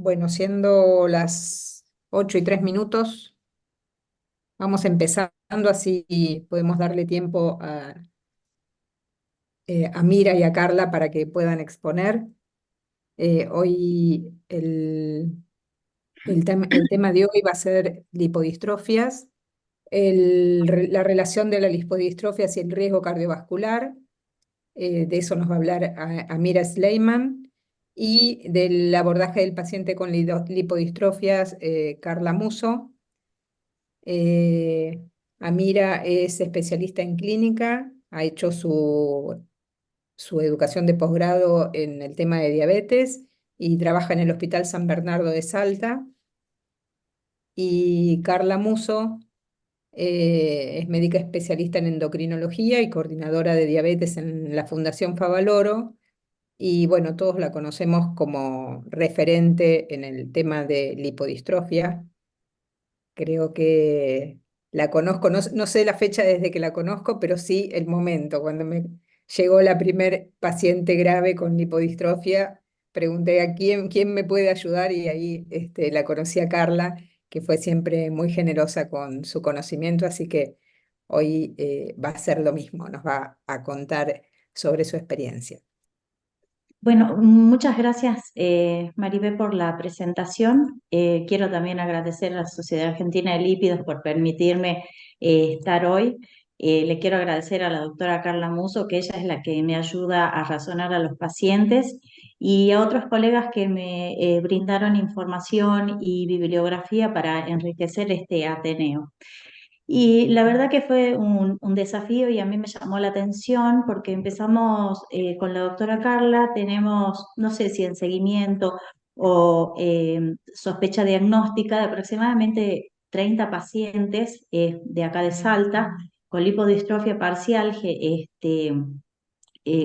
Bueno, siendo las 8:03, vamos empezando así y podemos darle tiempo a Mira y a Carla para que puedan exponer. Hoy el tema de hoy va a ser lipodistrofias, la relación de la lipodistrofias y el riesgo cardiovascular. De eso nos va a hablar Amira Sleiman. Y del abordaje del paciente con lipodistrofias, Carla Muso. Eh, Amira es especialista en clínica, ha hecho su educación de posgrado en el tema de diabetes y trabaja en el Hospital San Bernardo de Salta. Y Carla Muso es médica especialista en endocrinología y coordinadora de diabetes en la Fundación Favaloro. Y bueno, todos la conocemos como referente en el tema de lipodistrofia. Creo que la conozco, no sé la fecha desde que la conozco, pero sí el momento, cuando me llegó la primer paciente grave con lipodistrofia, pregunté a quién me puede ayudar y ahí la conocí a Carla, que fue siempre muy generosa con su conocimiento, así que hoy va a ser lo mismo, nos va a contar sobre su experiencia. Bueno, muchas gracias, Maribé, por la presentación. Quiero también agradecer a la Sociedad Argentina de Lípidos por permitirme estar hoy. Le quiero agradecer a la doctora Carla Muso, que ella es la que me ayuda a razonar a los pacientes, y a otros colegas que me brindaron información y bibliografía para enriquecer este Ateneo. Y la verdad que fue un desafío y a mí me llamó la atención porque empezamos con la doctora Carla, tenemos, no sé si en seguimiento o sospecha diagnóstica de aproximadamente 30 pacientes de acá de Salta con lipodistrofia parcial,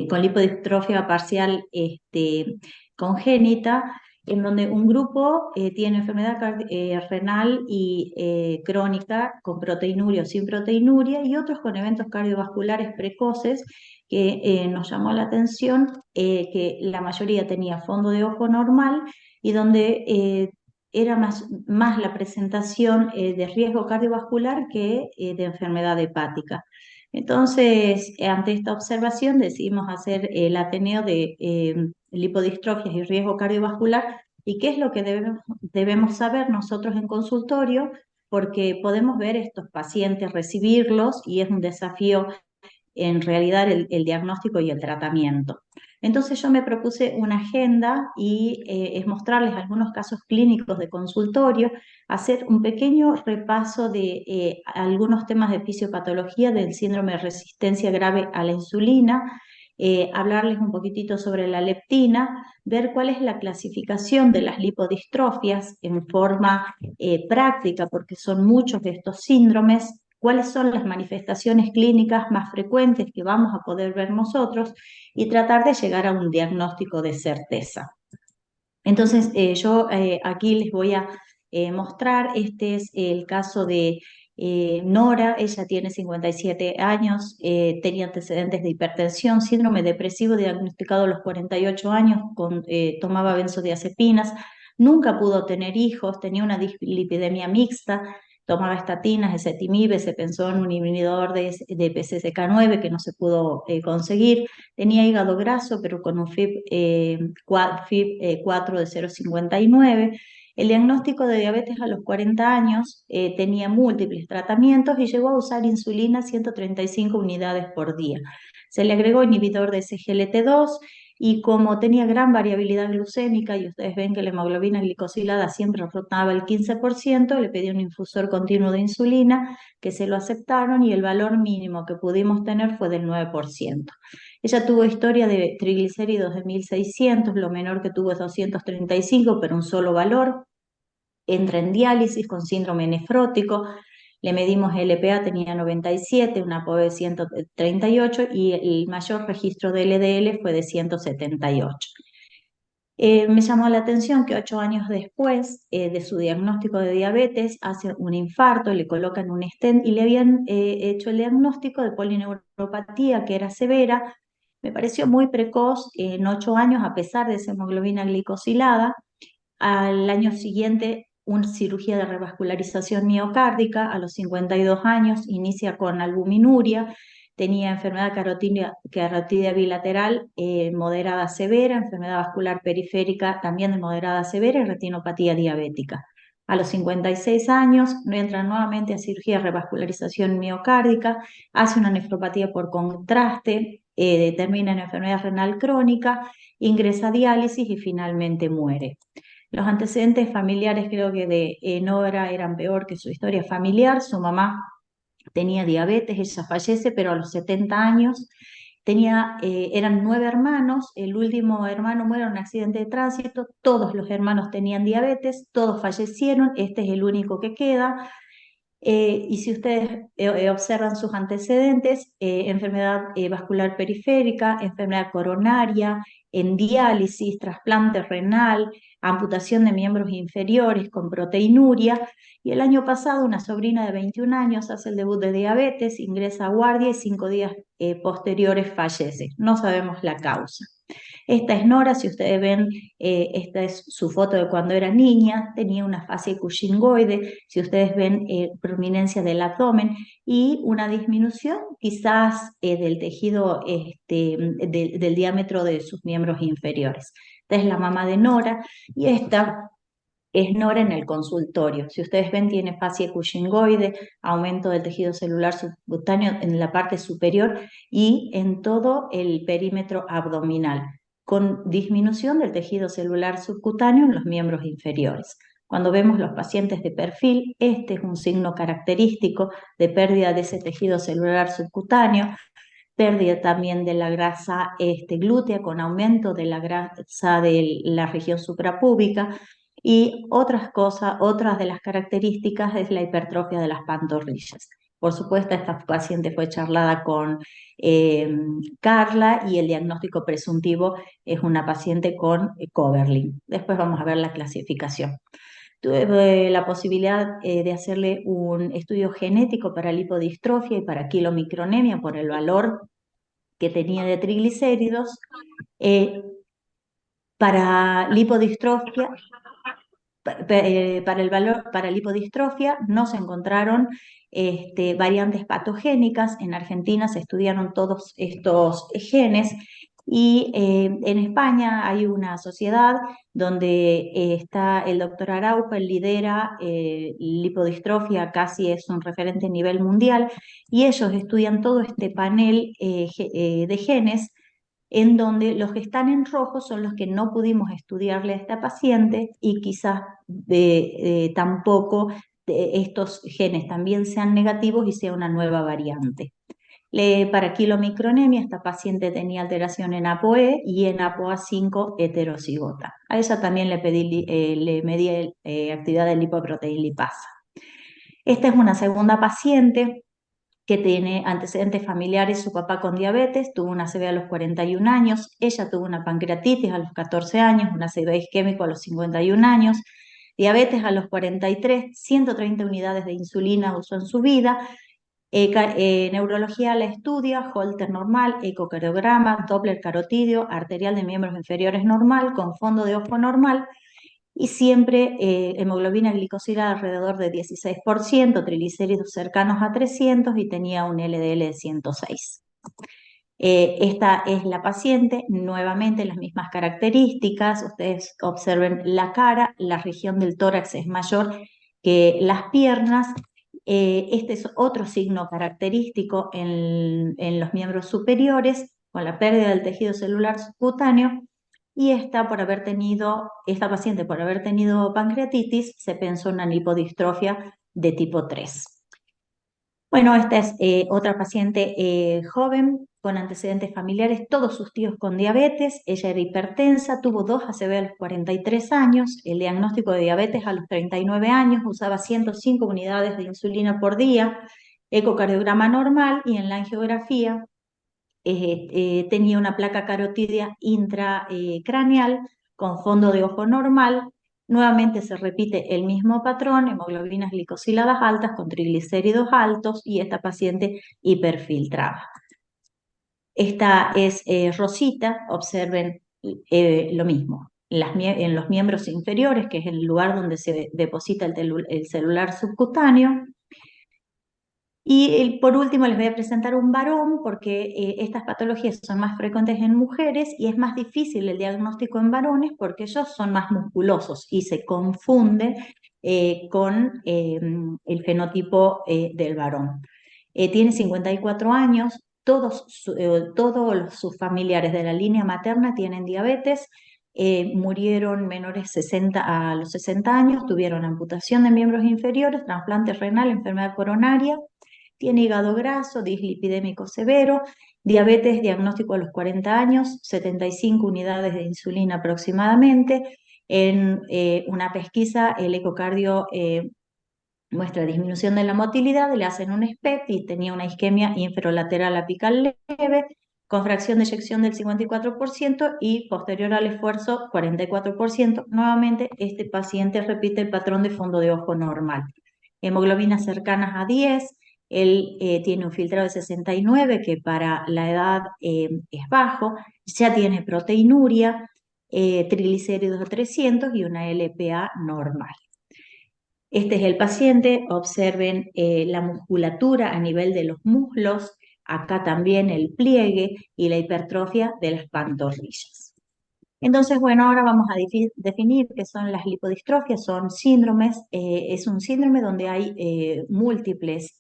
con lipodistrofia parcial congénita, en donde un grupo tiene enfermedad renal y crónica con proteinuria o sin proteinuria y otros con eventos cardiovasculares precoces que nos llamó la atención, que la mayoría tenía fondo de ojo normal y donde era más la presentación de riesgo cardiovascular que de enfermedad hepática. Entonces, ante esta observación decidimos hacer el Ateneo de lipodistrofias y riesgo cardiovascular y qué es lo que debemos saber nosotros en consultorio, porque podemos ver estos pacientes, recibirlos y es un desafío en realidad el diagnóstico y el tratamiento. Entonces yo me propuse una agenda y es mostrarles algunos casos clínicos de consultorio, hacer un pequeño repaso de algunos temas de fisiopatología del síndrome de resistencia grave a la insulina, hablarles un poquitito sobre la leptina, ver cuál es la clasificación de las lipodistrofias en forma práctica, porque son muchos de estos síndromes, cuáles son las manifestaciones clínicas más frecuentes que vamos a poder ver nosotros y tratar de llegar a un diagnóstico de certeza. Entonces, yo aquí les voy a mostrar, este es el caso de Nora, ella tiene 57 años, tenía antecedentes de hipertensión, síndrome depresivo diagnosticado a los 48 años, tomaba benzodiazepinas, nunca pudo tener hijos, tenía una dislipidemia mixta, tomaba estatinas, ezetimibe, se pensó en un inhibidor de PCSK9 que no se pudo conseguir, tenía hígado graso, pero con un FIB 4 de 0,59. El diagnóstico de diabetes a los 40 años, tenía múltiples tratamientos y llegó a usar insulina 135 unidades por día. Se le agregó inhibidor de SGLT2 y como tenía gran variabilidad glucémica y ustedes ven que la hemoglobina glicosilada siempre rotaba el 15%, le pedí un infusor continuo de insulina que se lo aceptaron y el valor mínimo que pudimos tener fue del 9%. Ella tuvo historia de triglicéridos de 1600, lo menor que tuvo es 235, pero un solo valor. Entra en diálisis con síndrome nefrótico. Le medimos LPA, tenía 97, una POE de 138 y el mayor registro de LDL fue de 178. Me llamó la atención que 8 años después de su diagnóstico de diabetes hace un infarto, le colocan un stent y le habían hecho el diagnóstico de polineuropatía que era severa. Me pareció muy precoz en 8 años a pesar de esa hemoglobina glicosilada al año siguiente una cirugía de revascularización miocárdica, a los 52 años inicia con albuminuria, tenía enfermedad carotidia bilateral moderada severa, enfermedad vascular periférica también de moderada severa y retinopatía diabética. A los 56 años entra nuevamente a cirugía de revascularización miocárdica, hace una nefropatía por contraste, determina en enfermedad renal crónica, ingresa a diálisis y finalmente muere. Los antecedentes familiares creo que de Nora eran peor que su historia familiar. Su mamá tenía diabetes, ella fallece, pero a los 70 años. Eran 9 hermanos, el último hermano muere en un accidente de tránsito, todos los hermanos tenían diabetes, todos fallecieron, este es el único que queda. Y si ustedes observan sus antecedentes, enfermedad vascular periférica, enfermedad coronaria, en diálisis, trasplante renal, amputación de miembros inferiores con proteinuria. Y el año pasado una sobrina de 21 años hace el debut de diabetes, ingresa a guardia y 5 días posteriores fallece. No sabemos la causa. Esta es Nora, si ustedes ven, esta es su foto de cuando era niña, tenía una fascia cushingoide, si ustedes ven prominencia del abdomen y una disminución quizás del tejido del diámetro de sus miembros inferiores. Esta es la mamá de Nora y esta es Nora en el consultorio. Si ustedes ven, tiene fascia cushingoide, aumento del tejido celular subcutáneo en la parte superior y en todo el perímetro abdominal, con disminución del tejido celular subcutáneo en los miembros inferiores. Cuando vemos los pacientes de perfil, este es un signo característico de pérdida de ese tejido celular subcutáneo, pérdida también de la grasa glútea con aumento de la grasa de la región suprapúbica y otras cosas, otras de las características es la hipertrofia de las pantorrillas. Por supuesto, esta paciente fue charlada con Carla y el diagnóstico presuntivo es una paciente con Coverlin. Después vamos a ver la clasificación. Tuve la posibilidad de hacerle un estudio genético para lipodistrofia y para quilomicronemia por el valor que tenía de triglicéridos. Para lipodistrofia, para el valor, para lipodistrofia no se encontraron variantes patogénicas. En Argentina se estudiaron todos estos genes y en España hay una sociedad donde está el doctor Araupa, él lidera lipodistrofia, casi es un referente a nivel mundial, y ellos estudian todo este panel de genes en donde los que están en rojo son los que no pudimos estudiarle a esta paciente y quizás tampoco estos genes también sean negativos y sea una nueva variante. Para quilomicronemia, esta paciente tenía alteración en ApoE y en ApoA5 heterocigota. A ella también le medí actividad de lipoproteína lipasa. Esta es una segunda paciente que tiene antecedentes familiares, su papá con diabetes, tuvo una ACV a los 41 años, ella tuvo una pancreatitis a los 14 años, una ACV isquémico a los 51 años, diabetes a los 43, 130 unidades de insulina usó en su vida, neurología la estudia, Holter normal, ecocardiograma, Doppler carotidio, arterial de miembros inferiores normal, con fondo de ojo normal, y siempre hemoglobina glicosilada alrededor de 16%, triglicéridos cercanos a 300 y tenía un LDL de 106. Esta es la paciente, nuevamente las mismas características, ustedes observen la cara, la región del tórax es mayor que las piernas. Este es otro signo característico en los miembros superiores, con la pérdida del tejido celular subcutáneo, y esta paciente por haber tenido pancreatitis se pensó en una lipodistrofia de tipo 3. Bueno, esta es otra paciente joven con antecedentes familiares, todos sus tíos con diabetes, ella era hipertensa, tuvo 2 ACV a los 43 años, el diagnóstico de diabetes a los 39 años, usaba 105 unidades de insulina por día, ecocardiograma normal y en la angiografía tenía una placa carotidia intracraneal con fondo de ojo normal. Nuevamente se repite el mismo patrón, hemoglobinas glicosiladas altas con triglicéridos altos y esta paciente hiperfiltrada. Esta es Rosita, observen lo mismo. en los miembros inferiores, que es el lugar donde se deposita el celular subcutáneo. Y por último les voy a presentar un varón porque estas patologías son más frecuentes en mujeres y es más difícil el diagnóstico en varones porque ellos son más musculosos y se confunde con el fenotipo del varón. Tiene 54 años, todos sus familiares de la línea materna tienen diabetes, murieron menores a los 60 años, tuvieron amputación de miembros inferiores, trasplante renal, enfermedad coronaria. Tiene hígado graso, dislipidémico severo, diabetes diagnóstico a los 40 años, 75 unidades de insulina aproximadamente. En una pesquisa, el ecocardio muestra disminución de la motilidad, le hacen un SPECT y tenía una isquemia inferolateral apical leve, con fracción de eyección del 54% y posterior al esfuerzo 44%. Nuevamente, este paciente repite el patrón de fondo de ojo normal. Hemoglobinas cercanas a 10, él tiene un filtrado de 69, que para la edad es bajo, ya tiene proteinuria, triglicéridos de 300 y una LPA normal. Este es el paciente, observen la musculatura a nivel de los muslos, acá también el pliegue y la hipertrofia de las pantorrillas. Entonces, bueno, ahora vamos a definir qué son las lipodistrofias, son síndromes, es un síndrome donde hay múltiples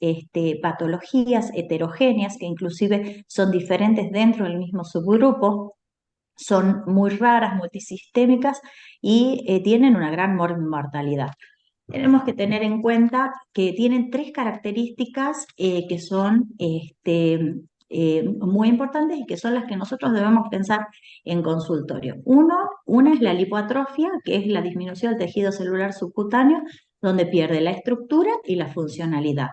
patologías heterogéneas que inclusive son diferentes dentro del mismo subgrupo, son muy raras, multisistémicas y tienen una gran mortalidad. Tenemos que tener en cuenta que tienen tres características que son muy importantes y que son las que nosotros debemos pensar en consultorio. Una es la lipoatrofia, que es la disminución del tejido celular subcutáneo, donde pierde la estructura y la funcionalidad.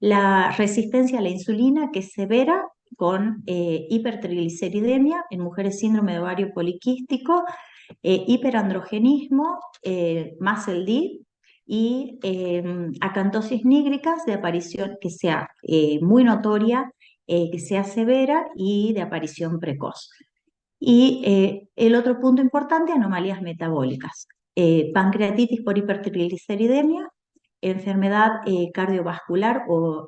La resistencia a la insulina, que es severa, con hipertrigliceridemia en mujeres, síndrome de ovario poliquístico, hiperandrogenismo, muscle D, y acantosis nígricas de aparición que sea muy notoria, que sea severa y de aparición precoz. Y el otro punto importante, anomalías metabólicas. Pancreatitis por hipertrigliceridemia, enfermedad cardiovascular o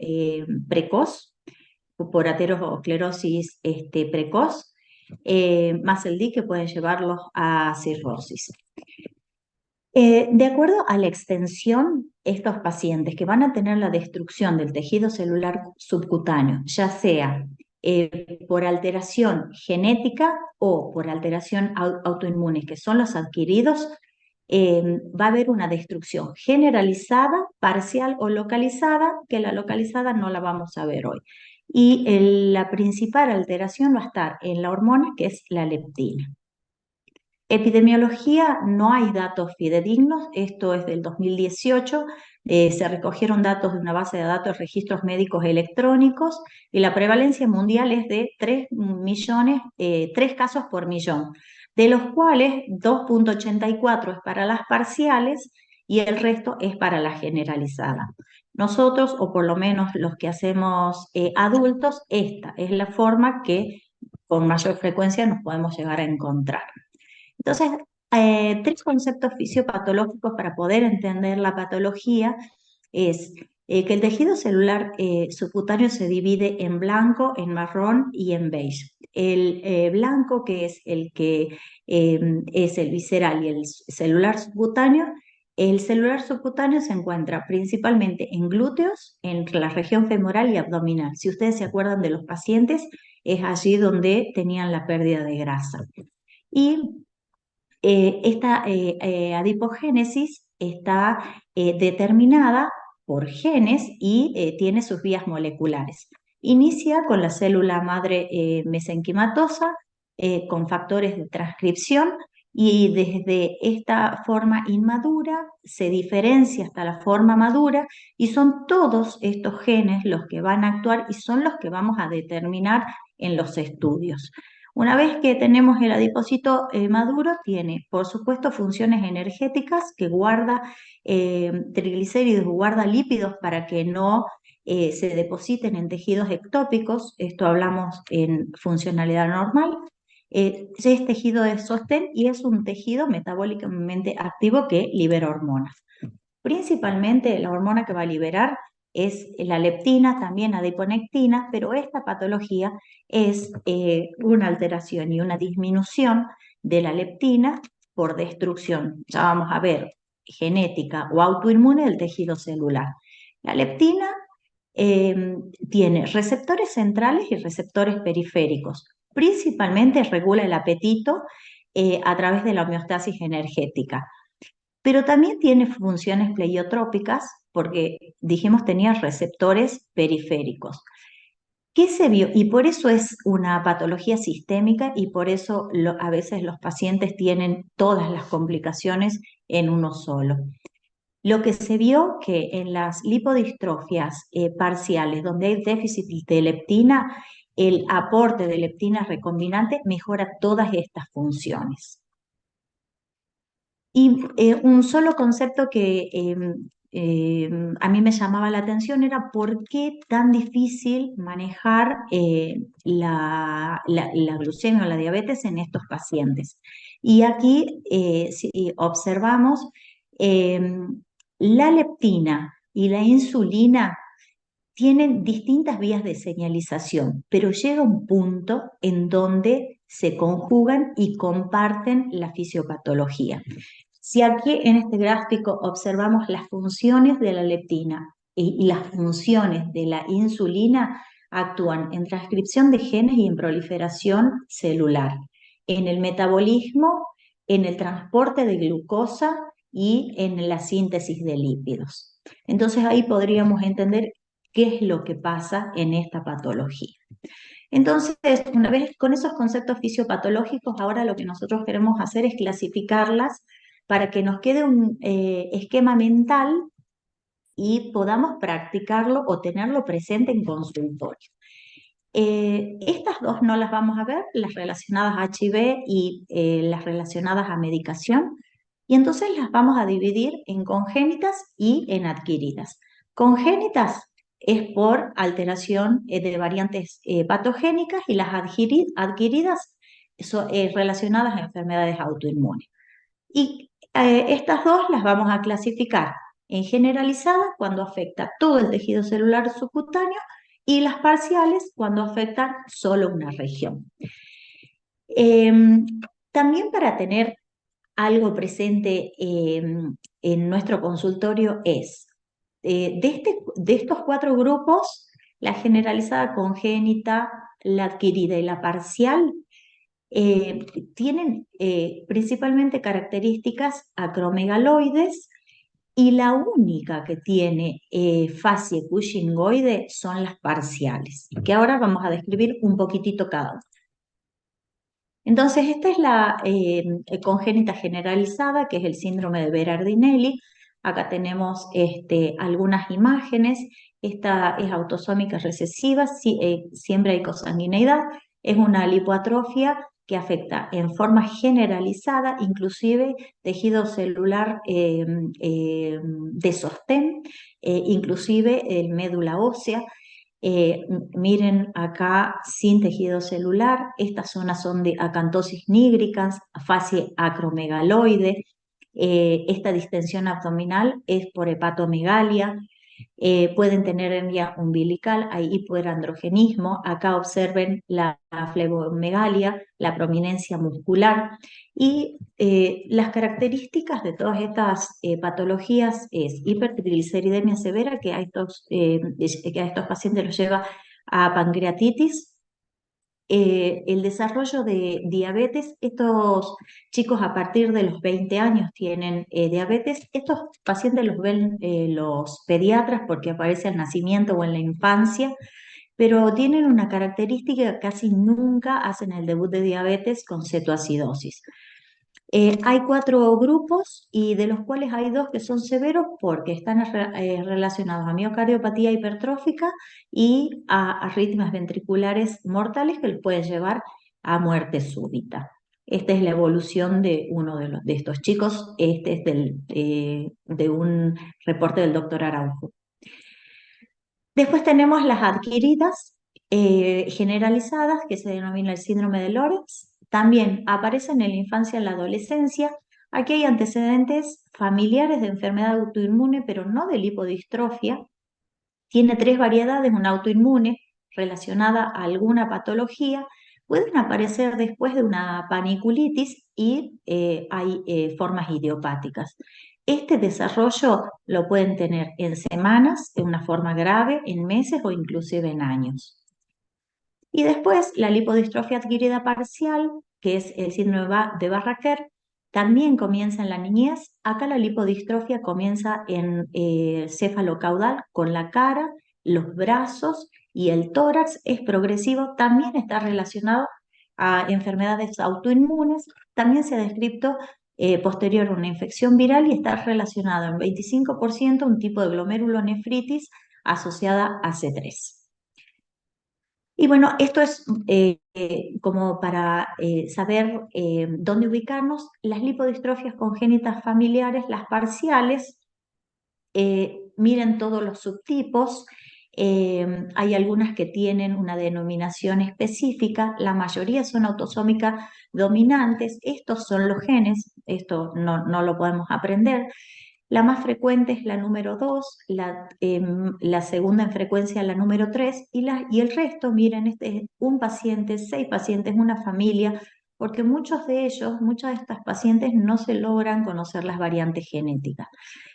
precoz, por aterosclerosis precoz, más el D, que pueden llevarlos a cirrosis. De acuerdo a la extensión, estos pacientes que van a tener la destrucción del tejido celular subcutáneo, ya sea por alteración genética o por alteración autoinmune, que son los adquiridos, va a haber una destrucción generalizada, parcial o localizada, que la localizada no la vamos a ver hoy. Y la principal alteración va a estar en la hormona, que es la leptina. Epidemiología, no hay datos fidedignos, esto es del 2018, se recogieron datos de una base de datos de registros médicos electrónicos y la prevalencia mundial es de 3 casos por millón, de los cuales 2,84 es para las parciales y el resto es para la generalizada. Nosotros, o por lo menos los que hacemos adultos, esta es la forma que con mayor frecuencia nos podemos llegar a encontrar. Entonces, 3 conceptos fisiopatológicos para poder entender la patología es que el tejido celular subcutáneo se divide en blanco, en marrón y en beige. El blanco, que es el que es el visceral y el celular subcutáneo se encuentra principalmente en glúteos, en la región femoral y abdominal. Si ustedes se acuerdan de los pacientes, es allí donde tenían la pérdida de grasa. Y esta adipogénesis está determinada por genes y tiene sus vías moleculares. Inicia con la célula madre mesenquimatosa, con factores de transcripción, y desde esta forma inmadura se diferencia hasta la forma madura, y son todos estos genes los que van a actuar y son los que vamos a determinar en los estudios. Una vez que tenemos el adipocito maduro, tiene, por supuesto, funciones energéticas, que guarda triglicéridos, guarda lípidos para que no se depositen en tejidos ectópicos. Esto hablamos en funcionalidad normal. Es tejido de sostén y es un tejido metabólicamente activo que libera hormonas. Principalmente la hormona que va a liberar es la leptina, también adiponectina, pero esta patología es una alteración y una disminución de la leptina por destrucción, ya vamos a ver, genética o autoinmune del tejido celular. La leptina tiene receptores centrales y receptores periféricos. Principalmente regula el apetito a través de la homeostasis energética, pero también tiene funciones pleiotrópicas porque dijimos tenía receptores periféricos. ¿Qué se vio? Y por eso es una patología sistémica y por eso a veces los pacientes tienen todas las complicaciones en uno solo. Lo que se vio que en las lipodistrofias parciales, donde hay déficit de leptina, el aporte de leptina recombinante mejora todas estas funciones. Y un solo concepto que a mí me llamaba la atención era por qué tan difícil manejar la glucemia o la diabetes en estos pacientes. Y aquí si observamos la leptina y la insulina tienen distintas vías de señalización, pero llega un punto en donde se conjugan y comparten la fisiopatología. Si aquí en este gráfico observamos las funciones de la leptina y las funciones de la insulina, actúan en transcripción de genes y en proliferación celular, en el metabolismo, en el transporte de glucosa y en la síntesis de lípidos. Entonces ahí podríamos entender qué es lo que pasa en esta patología. Entonces, una vez con esos conceptos fisiopatológicos, ahora lo que nosotros queremos hacer es clasificarlas para que nos quede un esquema mental y podamos practicarlo o tenerlo presente en consultorio. Estas dos no las vamos a ver, las relacionadas a HIV y las relacionadas a medicación, y entonces las vamos a dividir en congénitas y en adquiridas. Congénitas es por alteración de variantes patogénicas y las adquiridas son relacionadas a enfermedades autoinmunes. Y estas dos las vamos a clasificar en generalizadas cuando afecta todo el tejido celular subcutáneo y las parciales cuando afectan solo una región. También para tener algo presente en nuestro consultorio es, de estos cuatro grupos, la generalizada congénita, la adquirida y la parcial, tienen principalmente características acromegaloides y la única que tiene facie cushingoide son las parciales, que ahora vamos a describir un poquitito cada una. Entonces, esta es la congénita generalizada, que es el síndrome de Berardinelli. Acá tenemos algunas imágenes. Esta es autosómica recesiva, siempre hay consanguineidad. Es una lipoatrofia que afecta en forma generalizada, inclusive tejido celular de sostén, inclusive el médula ósea. Miren acá sin tejido celular, estas zonas son de acantosis nígricans, facie acromegaloide, esta distensión abdominal es por hepatomegalia, pueden tener hernia umbilical, hay hipoerandrogenismo, acá observen la flebomegalia, la prominencia muscular y las características de todas estas patologías es hipertrigliceridemia severa que a estos pacientes los lleva a pancreatitis, el desarrollo de diabetes. Estos chicos a partir de los 20 años tienen diabetes. Estos pacientes los ven los pediatras porque aparece al nacimiento o en la infancia, pero tienen una característica que casi nunca hacen el debut de diabetes con cetoacidosis. Hay cuatro grupos y de los cuales hay dos que son severos porque están relacionados a miocardiopatía hipertrófica y a arritmias ventriculares mortales que les pueden llevar a muerte súbita. Esta es la evolución de uno de estos chicos. Este es de un reporte del doctor Araujo. Después tenemos las adquiridas generalizadas, que se denomina el síndrome de Lorenz. También aparecen en la infancia y en la adolescencia. Aquí hay antecedentes familiares de enfermedad autoinmune, pero no de lipodistrofia. Tiene tres variedades: una autoinmune relacionada a alguna patología, pueden aparecer después de una paniculitis y hay formas idiopáticas. Este desarrollo lo pueden tener en semanas, de una forma grave, en meses o inclusive en años. Y después la lipodistrofia adquirida parcial, que es el síndrome de Barraquer, también comienza en la niñez. Acá la lipodistrofia comienza en céfalo-caudal, con la cara, los brazos y el tórax. Es progresivo, también está relacionado a enfermedades autoinmunes. También se ha descrito posterior a una infección viral y está relacionado en 25% a un tipo de glomerulonefritis asociada a C3. Y bueno, esto es como para saber dónde ubicarnos. Las lipodistrofias congénitas familiares, las parciales, miren todos los subtipos. Hay algunas que tienen una denominación específica, la mayoría son autosómicas dominantes. Estos son los genes, esto no lo podemos aprender. La más frecuente es la número 2, la segunda en frecuencia la número 3 y el resto, miren, este es un paciente, 6 pacientes, una familia, porque muchos de ellos, muchas de estas pacientes no se logran conocer las variantes genéticas.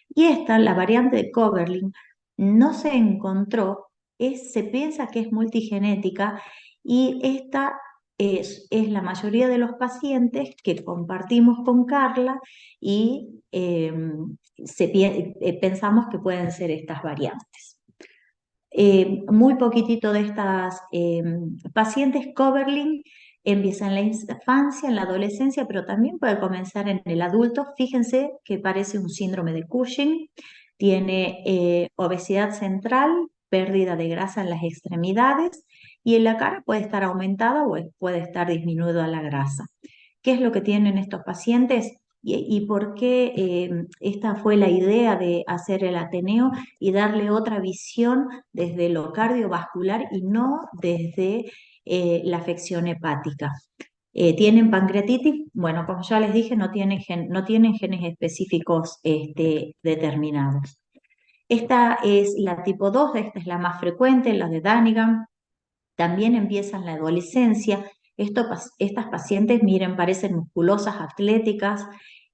Y esta, la variante de Coverling, no se encontró, se piensa que es multigenética y esta es la mayoría de los pacientes que compartimos con Carla y pensamos que pueden ser estas variantes. Muy poquitito de estas pacientes Coverling empieza en la infancia, en la adolescencia, pero también puede comenzar en el adulto. Fíjense que parece un síndrome de Cushing, tiene obesidad central, pérdida de grasa en las extremidades y en la cara puede estar aumentada o puede estar disminuida la grasa. ¿Qué es lo que tienen estos pacientes? Y por qué esta fue la idea de hacer el Ateneo y darle otra visión desde lo cardiovascular y no desde la afección hepática? ¿Tienen pancreatitis? Bueno, como ya les dije, no tienen genes específicos determinados. Esta es la tipo 2, esta es la más frecuente, la de Danigan. También empieza en la adolescencia. Estas pacientes, miren, parecen musculosas, atléticas,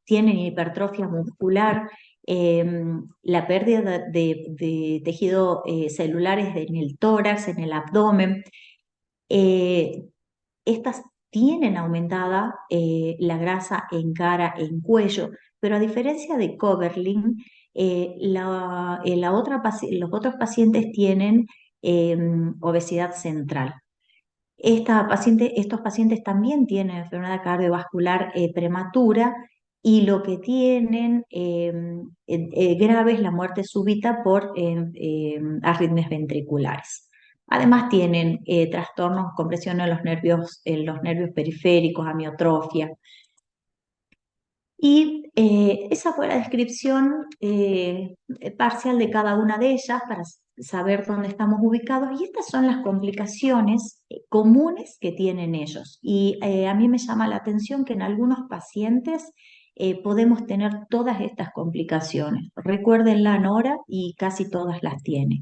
tienen hipertrofia muscular, la pérdida de tejido celulares en el tórax, en el abdomen. Eh, Estas tienen aumentada la grasa en cara, en cuello, pero a diferencia de Coverling, los otros pacientes tienen obesidad central. Estos pacientes también tienen enfermedad cardiovascular prematura y lo que tienen grave es la muerte súbita por arritmias ventriculares. Además tienen trastornos, compresión en los nervios periféricos, amiotrofia. Y esa fue la descripción parcial de cada una de ellas para saber dónde estamos ubicados. Y estas son las complicaciones comunes que tienen ellos. Y a mí me llama la atención que en algunos pacientes podemos tener todas estas complicaciones. Recuérdenla, Nora, y casi todas las tienen.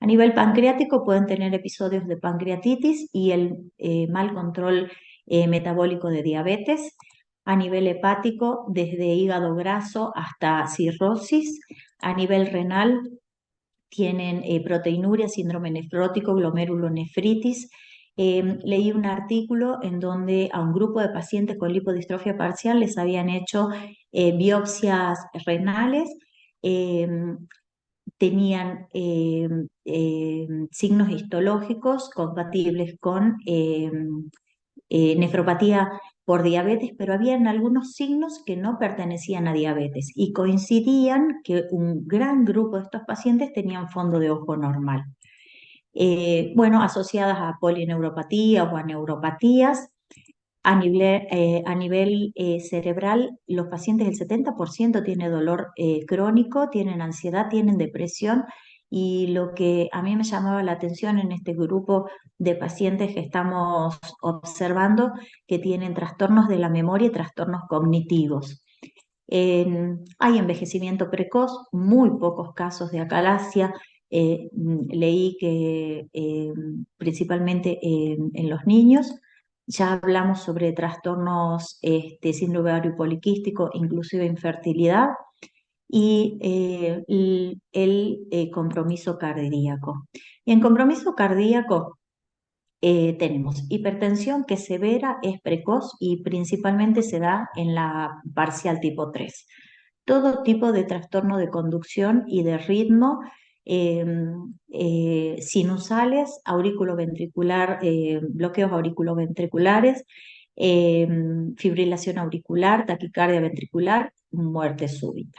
A nivel pancreático pueden tener episodios de pancreatitis y el mal control metabólico de diabetes. A nivel hepático, desde hígado graso hasta cirrosis. A nivel renal, tienen proteinuria, síndrome nefrótico, glomerulonefritis. Leí un artículo en donde a un grupo de pacientes con lipodistrofia parcial les habían hecho biopsias renales, tenían signos histológicos compatibles con nefropatía por diabetes, pero habían algunos signos que no pertenecían a diabetes y coincidían que un gran grupo de estos pacientes tenían fondo de ojo normal. Bueno, asociadas a polineuropatía o a neuropatías. A nivel cerebral, los pacientes, el 70% tiene dolor crónico, tienen ansiedad, tienen depresión y lo que a mí me llamaba la atención en este grupo de pacientes que estamos observando que tienen trastornos de la memoria y trastornos cognitivos. Hay envejecimiento precoz, muy pocos casos de acalasia. Leí que principalmente en los niños. Ya hablamos sobre trastornos, síndrome ovario poliquístico, inclusive infertilidad, y el compromiso cardíaco. Y en compromiso cardíaco tenemos hipertensión que es severa, es precoz y principalmente se da en la parcial tipo 3. Todo tipo de trastorno de conducción y de ritmo, eh, sinusales, auriculoventricular, bloqueos auriculoventriculares, eh, fibrilación auricular, taquicardia ventricular, muerte súbita.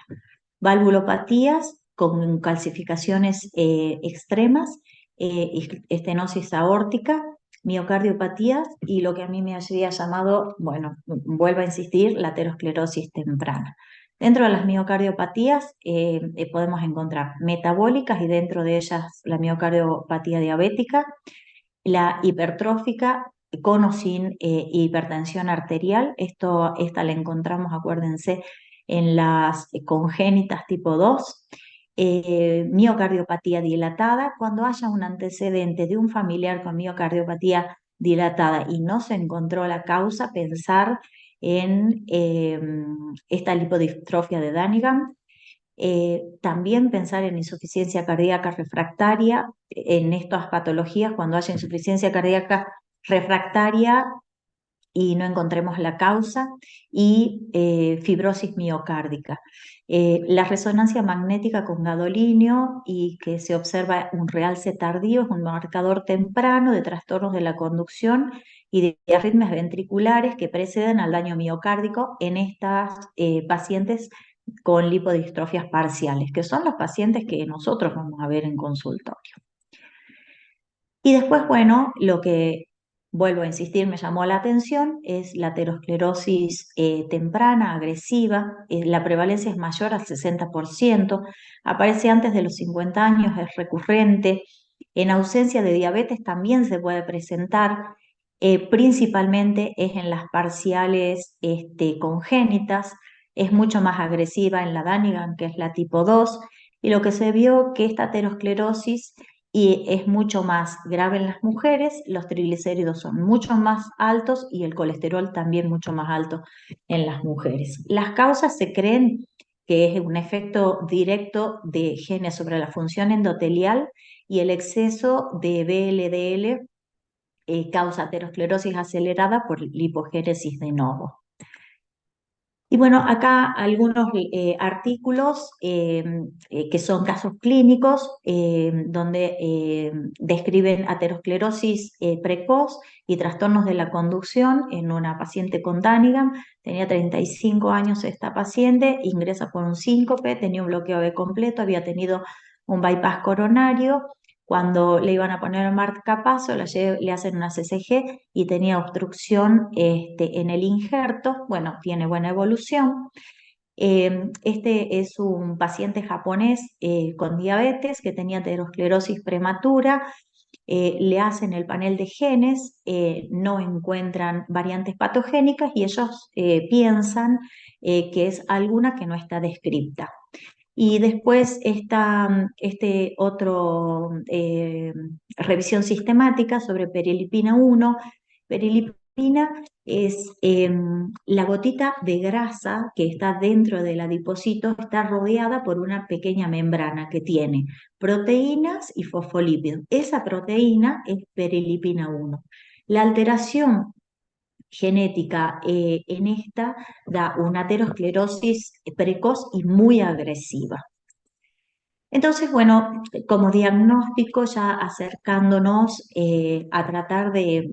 Valvulopatías con calcificaciones extremas, estenosis aórtica, miocardiopatías y lo que a mí me había llamado, bueno, vuelvo a insistir, la aterosclerosis temprana. Dentro de las miocardiopatías podemos encontrar metabólicas y dentro de ellas la miocardiopatía diabética, la hipertrófica con o sin hipertensión arterial. Esta la encontramos, acuérdense, en las congénitas tipo 2. Miocardiopatía dilatada, cuando haya un antecedente de un familiar con miocardiopatía dilatada y no se encontró la causa, pensar en esta lipodistrofia de Danigan. También pensar en insuficiencia cardíaca refractaria, en estas patologías, cuando haya insuficiencia cardíaca refractaria y no encontremos la causa, y fibrosis miocárdica. La resonancia magnética con gadolinio y que se observa un realce tardío es un marcador temprano de trastornos de la conducción y de arritmias ventriculares que preceden al daño miocárdico en estas pacientes con lipodistrofias parciales, que son los pacientes que nosotros vamos a ver en consultorio. Y después, bueno, lo que, vuelvo a insistir, me llamó la atención es la aterosclerosis temprana, agresiva. La prevalencia es mayor al 60%, aparece antes de los 50 años, es recurrente. En ausencia de diabetes también se puede presentar, principalmente es en las parciales congénitas, es mucho más agresiva en la Danigan, que es la tipo 2, y lo que se vio que esta aterosclerosis y es mucho más grave en las mujeres, los triglicéridos son mucho más altos y el colesterol también mucho más alto en las mujeres. Las causas se creen que es un efecto directo de genes sobre la función endotelial y el exceso de VLDL causa aterosclerosis acelerada por lipogénesis de novo. Y bueno, acá algunos artículos que son casos clínicos donde describen aterosclerosis precoz y trastornos de la conducción en una paciente con Danigan. Tenía 35 años esta paciente, ingresa por un síncope, tenía un bloqueo B completo, había tenido un bypass coronario. Cuando le iban a poner el marcapaso, le hacen una CCG y tenía obstrucción en el injerto. Bueno, tiene buena evolución. Este es un paciente japonés con diabetes que tenía aterosclerosis prematura. Le hacen el panel de genes, no encuentran variantes patogénicas y ellos piensan que es alguna que no está descripta. Y después este otro revisión sistemática sobre perilipina 1. Perilipina es la gotita de grasa que está dentro del adipocito, está rodeada por una pequeña membrana que tiene proteínas y fosfolípidos. Esa proteína es perilipina 1. La alteración genética en esta da una aterosclerosis precoz y muy agresiva. Entonces, bueno, como diagnóstico, ya acercándonos a tratar de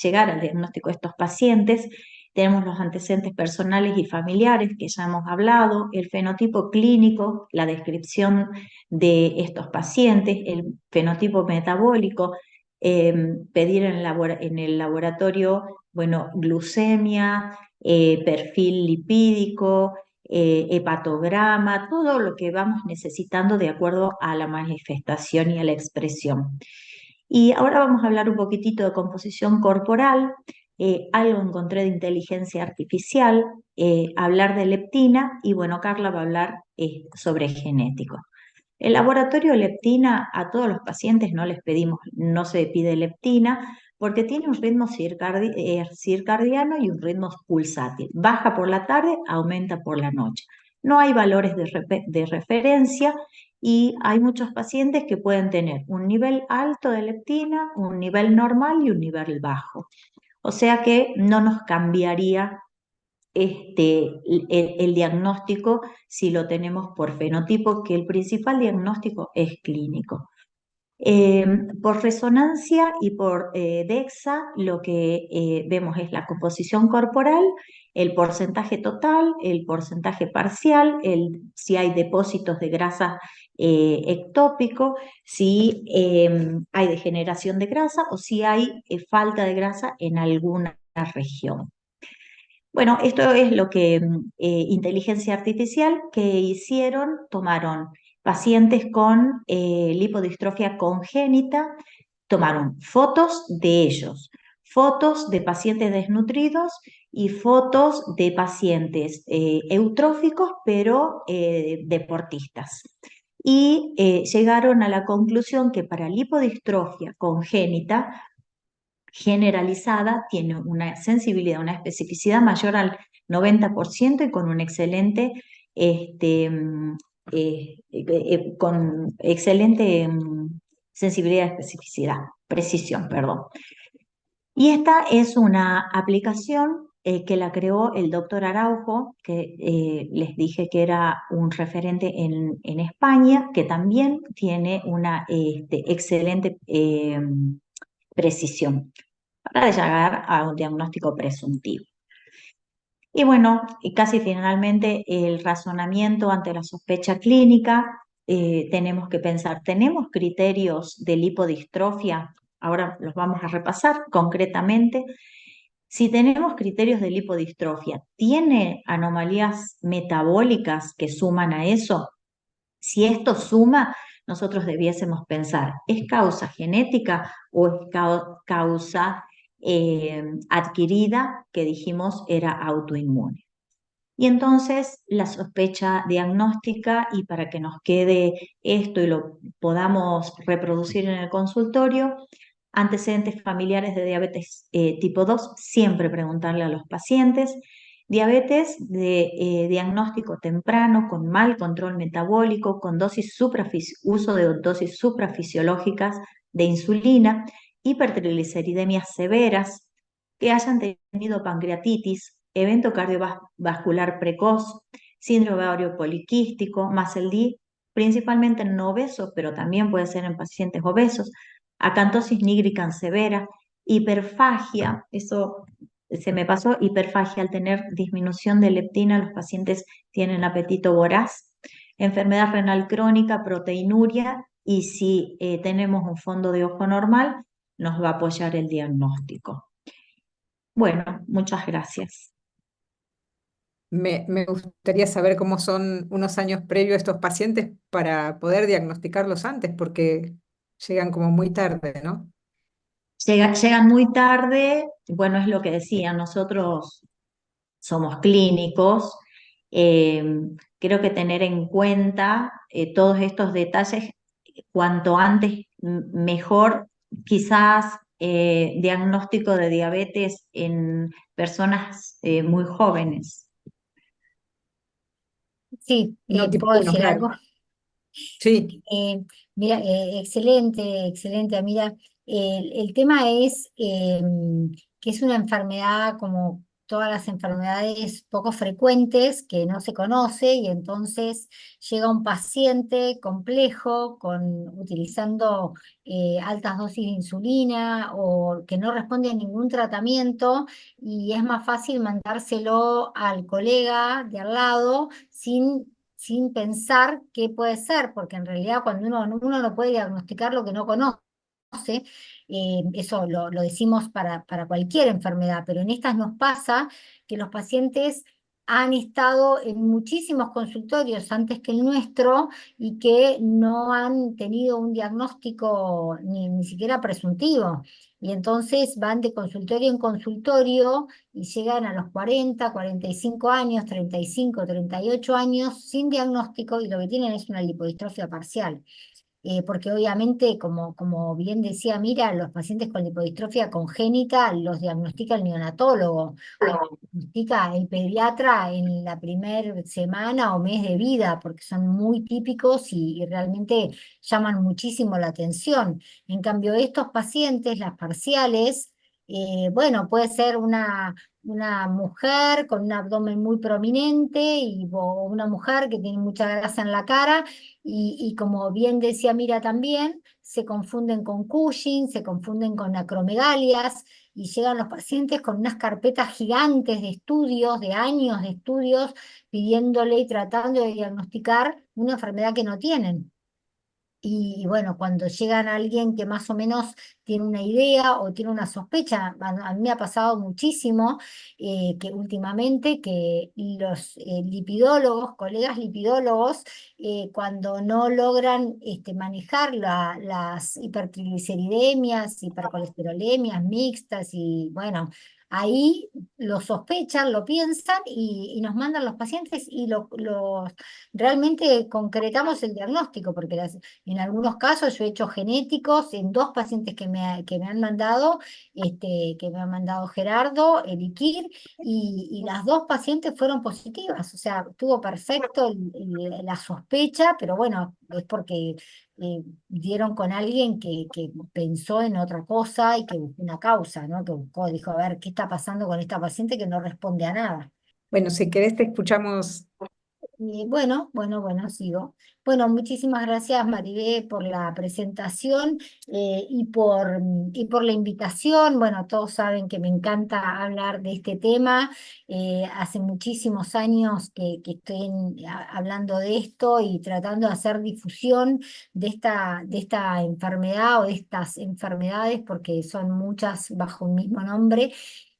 llegar al diagnóstico de estos pacientes, tenemos los antecedentes personales y familiares que ya hemos hablado, el fenotipo clínico, la descripción de estos pacientes, el fenotipo metabólico, pedir en el laboratorio, bueno, glucemia, perfil lipídico, hepatograma, todo lo que vamos necesitando de acuerdo a la manifestación y a la expresión. Y ahora vamos a hablar un poquitito de composición corporal, algo encontré de inteligencia artificial, hablar de leptina y bueno, Carla va a hablar sobre genético. El laboratorio de leptina a todos los pacientes no les pedimos, no se pide leptina porque tiene un ritmo circadiano y un ritmo pulsátil. Baja por la tarde, aumenta por la noche. No hay valores de referencia y hay muchos pacientes que pueden tener un nivel alto de leptina, un nivel normal y un nivel bajo. O sea que no nos cambiaría el diagnóstico si lo tenemos por fenotipo, que el principal diagnóstico es clínico. Eh, por resonancia y por DEXA, lo que vemos es la composición corporal, el porcentaje total, el porcentaje parcial, si hay depósitos de grasa ectópico, si hay degeneración de grasa o si hay falta de grasa en alguna región. Bueno, esto es lo que inteligencia artificial que hicieron, tomaron pacientes con lipodistrofia congénita, tomaron fotos de ellos, fotos de pacientes desnutridos y fotos de pacientes eutróficos pero deportistas. Y llegaron a la conclusión que para lipodistrofia congénita generalizada tiene una sensibilidad, una especificidad mayor al 90% y con un excelente, con excelente sensibilidad, especificidad, precisión, perdón. Y esta es una aplicación que la creó el doctor Araujo, que les dije que era un referente en España, que también tiene una excelente precisión para llegar a un diagnóstico presuntivo. Y bueno, y casi finalmente el razonamiento ante la sospecha clínica, tenemos que pensar, ¿tenemos criterios de lipodistrofia? Ahora los vamos a repasar concretamente. Si tenemos criterios de lipodistrofia, ¿tiene anomalías metabólicas que suman a eso? Si esto suma, nosotros debiésemos pensar, ¿es causa genética o es causa adquirida que dijimos era autoinmune? Y entonces la sospecha diagnóstica, y para que nos quede esto y lo podamos reproducir en el consultorio, antecedentes familiares de diabetes tipo 2, siempre preguntarle a los pacientes. Diabetes de diagnóstico temprano, con mal control metabólico, con uso de dosis suprafisiológicas de insulina, hipertrigliceridemias severas, que hayan tenido pancreatitis, evento cardiovascular precoz, síndrome ovario poliquístico, MASLD, principalmente en no obesos, pero también puede ser en pacientes obesos, acantosis nigricans severa, hiperfagia, eso se me pasó, hiperfagia al tener disminución de leptina, los pacientes tienen apetito voraz, enfermedad renal crónica, proteinuria, y si tenemos un fondo de ojo normal, nos va a apoyar el diagnóstico. Bueno, muchas gracias. Me gustaría saber cómo son unos años previos estos pacientes para poder diagnosticarlos antes, porque llegan como muy tarde, ¿no? Llegan muy tarde, bueno, es lo que decía, nosotros somos clínicos, eh, creo que tener en cuenta todos estos detalles, cuanto antes mejor, quizás diagnóstico de diabetes en personas muy jóvenes. Sí, no tipo ¿Puedo uno, decir claro. algo? Sí, Mira, excelente, excelente, amiga. El tema es que es una enfermedad como todas las enfermedades poco frecuentes que no se conoce y entonces llega un paciente complejo utilizando altas dosis de insulina o que no responde a ningún tratamiento y es más fácil mandárselo al colega de al lado sin pensar qué puede ser, porque en realidad cuando uno no puede diagnosticar lo que no conoce, eso lo decimos para cualquier enfermedad, pero en estas nos pasa que los pacientes han estado en muchísimos consultorios antes que el nuestro y que no han tenido un diagnóstico ni siquiera presuntivo. Y entonces van de consultorio en consultorio y llegan a los 40, 45 años, 35, 38 años sin diagnóstico y lo que tienen es una lipodistrofia parcial. Porque obviamente, como bien decía Mira, los pacientes con lipodistrofia congénita los diagnostica el neonatólogo o los diagnostica el pediatra en la primera semana o mes de vida, porque son muy típicos y realmente llaman muchísimo la atención. En cambio, estos pacientes, las parciales, bueno, puede ser una mujer con un abdomen muy prominente o una mujer que tiene mucha grasa en la cara y como bien decía Mira también, se confunden con Cushing, se confunden con acromegalias y llegan los pacientes con unas carpetas gigantes de estudios, de años de estudios, pidiéndole y tratando de diagnosticar una enfermedad que no tienen. Y bueno, cuando llegan a alguien que más o menos tiene una idea o tiene una sospecha, a mí me ha pasado muchísimo que últimamente que los lipidólogos, colegas lipidólogos, cuando no logran manejar las hipertrigliceridemias, hipercolesterolemias mixtas y bueno, ahí lo sospechan, lo piensan y nos mandan los pacientes y realmente concretamos el diagnóstico, porque en algunos casos yo he hecho genéticos en dos pacientes que me han mandado, que me han mandado Gerardo, el IKIR, y las dos pacientes fueron positivas, o sea, tuvo perfecto la sospecha, pero bueno, es porque dieron con alguien que pensó en otra cosa y que buscó una causa, ¿no? Que buscó, dijo, a ver, ¿qué está pasando con esta paciente que no responde a nada? Bueno, si querés te escuchamos. Bueno, sigo. Bueno, muchísimas gracias, Maribé, por la presentación y por la invitación. Bueno, todos saben que me encanta hablar de este tema. Hace muchísimos años que estoy hablando de esto y tratando de hacer difusión de esta enfermedad o de estas enfermedades, porque son muchas bajo un mismo nombre.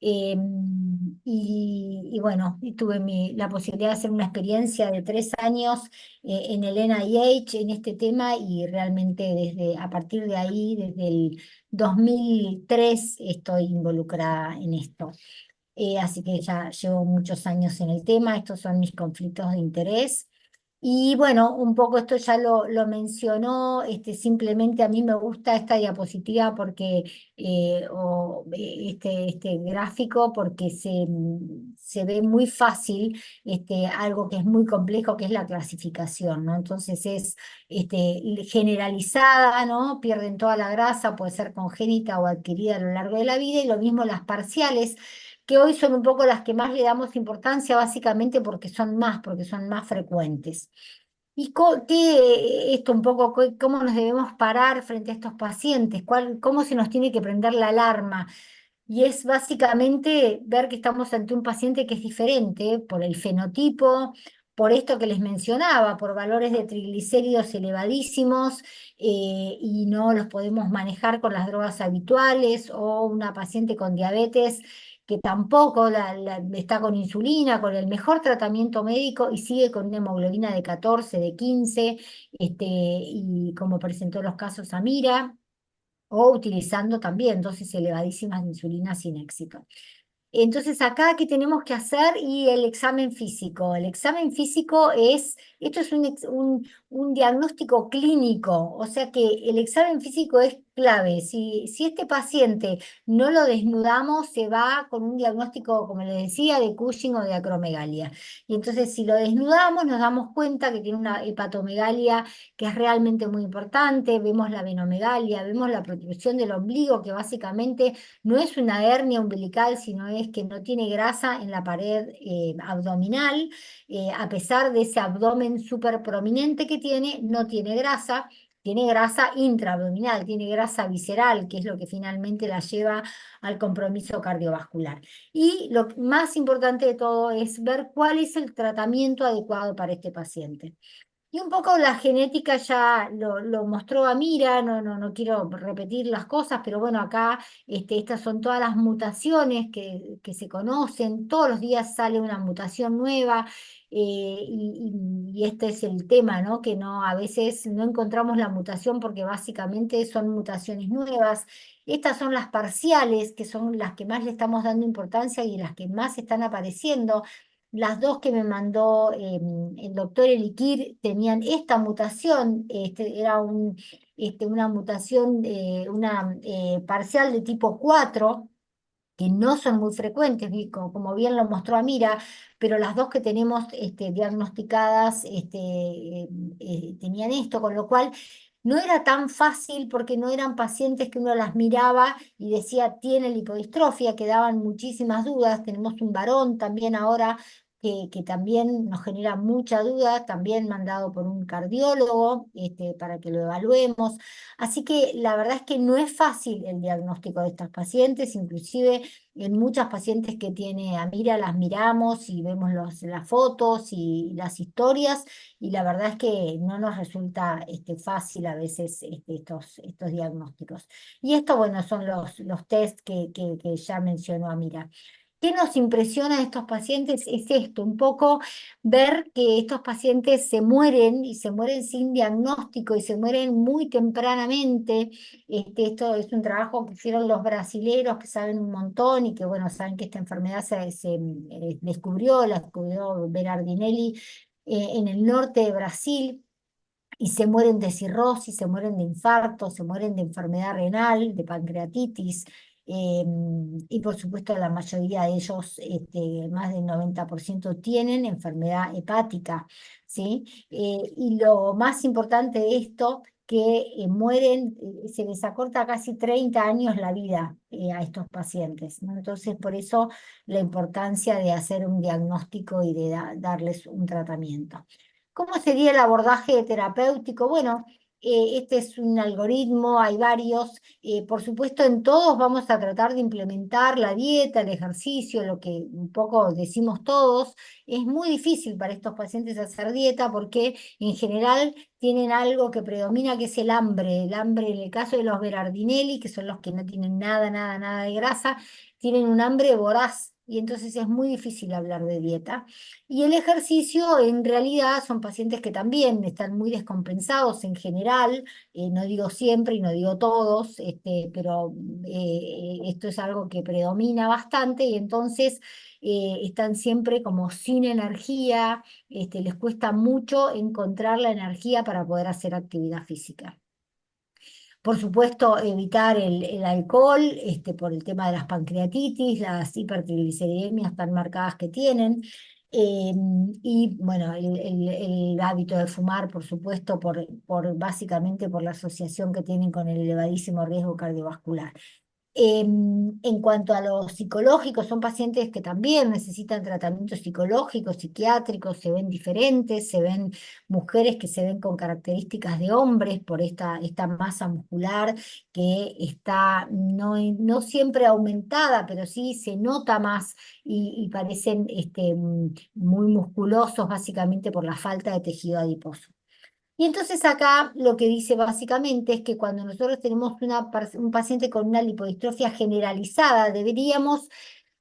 Eh, y bueno, y tuve la posibilidad de hacer una experiencia de 3 años en el NIH en este tema y realmente a partir de ahí, desde el 2003, estoy involucrada en esto. Así que ya llevo muchos años en el tema, estos son mis conflictos de interés. Y bueno, un poco esto ya lo mencionó, simplemente a mí me gusta esta diapositiva porque, este gráfico, porque se ve muy fácil algo que es muy complejo, que es la clasificación, ¿no? Entonces es generalizada, ¿no? Pierden toda la grasa, puede ser congénita o adquirida a lo largo de la vida, y lo mismo las parciales que hoy son un poco las que más le damos importancia, básicamente porque son más frecuentes. ¿Y esto un poco, cómo nos debemos parar frente a estos pacientes? ¿Cómo se nos tiene que prender la alarma? Y es básicamente ver que estamos ante un paciente que es diferente por el fenotipo, por esto que les mencionaba, por valores de triglicéridos elevadísimos, y no los podemos manejar con las drogas habituales, o una paciente con diabetes que tampoco está con insulina, con el mejor tratamiento médico y sigue con una hemoglobina de 14, de 15, y como presentó los casos Amira, o utilizando también dosis elevadísimas de insulina sin éxito. Entonces, acá, ¿qué tenemos que hacer? Y el examen físico. El examen físico esto es un diagnóstico clínico, o sea que el examen físico es clave. Si este paciente no lo desnudamos, se va con un diagnóstico, como les decía, de Cushing o de acromegalia. Y entonces, si lo desnudamos, nos damos cuenta que tiene una hepatomegalia que es realmente muy importante. Vemos la venomegalia, vemos la protrusión del ombligo, que básicamente no es una hernia umbilical, sino es que no tiene grasa en la pared abdominal. A pesar de ese abdomen súper prominente que tiene, no tiene grasa intraabdominal, tiene grasa visceral, que es lo que finalmente la lleva al compromiso cardiovascular. Y lo más importante de todo es ver cuál es el tratamiento adecuado para este paciente. Y un poco la genética ya lo mostró Amira, no quiero repetir las cosas, pero bueno, acá estas son todas las mutaciones que se conocen, todos los días sale una mutación nueva, y este es el tema, ¿no? Que no, a veces no encontramos la mutación porque básicamente son mutaciones nuevas. Estas son las parciales, que son las que más le estamos dando importancia y las que más están apareciendo. Las dos que me mandó el doctor Elikir tenían esta mutación, era una mutación, una parcial de tipo 4 que no son muy frecuentes, como bien lo mostró Amira, pero las dos que tenemos diagnosticadas tenían esto, con lo cual no era tan fácil porque no eran pacientes que uno las miraba y decía tiene lipodistrofia, quedaban muchísimas dudas. Tenemos un varón también ahora que también nos genera mucha duda, también mandado por un cardiólogo para que lo evaluemos. Así que la verdad es que no es fácil el diagnóstico de estas pacientes, inclusive en muchas pacientes que tiene Amira las miramos y vemos las fotos y las historias, y la verdad es que no nos resulta fácil a veces estos diagnósticos. Y esto, bueno, son los test que ya mencionó Amira. ¿Qué nos impresiona de estos pacientes? Es esto, un poco ver que estos pacientes se mueren y se mueren sin diagnóstico y se mueren muy tempranamente. Esto es un trabajo que hicieron los brasileros que saben un montón y que, bueno, saben que esta enfermedad la descubrió Berardinelli en el norte de Brasil. Y se mueren de cirrosis, se mueren de infarto, se mueren de enfermedad renal, de pancreatitis, eh, y por supuesto la mayoría de ellos, más del 90%, tienen enfermedad hepática, ¿sí? Y lo más importante de esto, que mueren, se les acorta casi 30 años la vida a estos pacientes, ¿no? Entonces, por eso la importancia de hacer un diagnóstico y de darles un tratamiento. ¿Cómo sería el abordaje terapéutico? Bueno, este es un algoritmo, hay varios. Por supuesto, en todos vamos a tratar de implementar la dieta, el ejercicio, lo que un poco decimos todos. Es muy difícil para estos pacientes hacer dieta porque en general tienen algo que predomina, que es el hambre. El hambre, en el caso de los Berardinelli, que son los que no tienen nada, nada, nada de grasa, tienen un hambre voraz y entonces es muy difícil hablar de dieta. Y el ejercicio, en realidad, son pacientes que también están muy descompensados en general, no digo siempre y no digo todos, pero esto es algo que predomina bastante y entonces están siempre como sin energía, les cuesta mucho encontrar la energía para poder hacer actividad física. Por supuesto, evitar el alcohol, por el tema de las pancreatitis, las hipertrigliceridemias tan marcadas que tienen. eh, y bueno, el hábito de fumar, por supuesto, básicamente por la asociación que tienen con el elevadísimo riesgo cardiovascular. En cuanto a lo psicológico, son pacientes que también necesitan tratamiento psicológico, psiquiátrico, se ven diferentes, se ven mujeres que se ven con características de hombres por esta masa muscular que está no siempre aumentada, pero sí se nota más y parecen muy musculosos básicamente por la falta de tejido adiposo. Y entonces acá lo que dice básicamente es que cuando nosotros tenemos un paciente con una lipodistrofia generalizada, deberíamos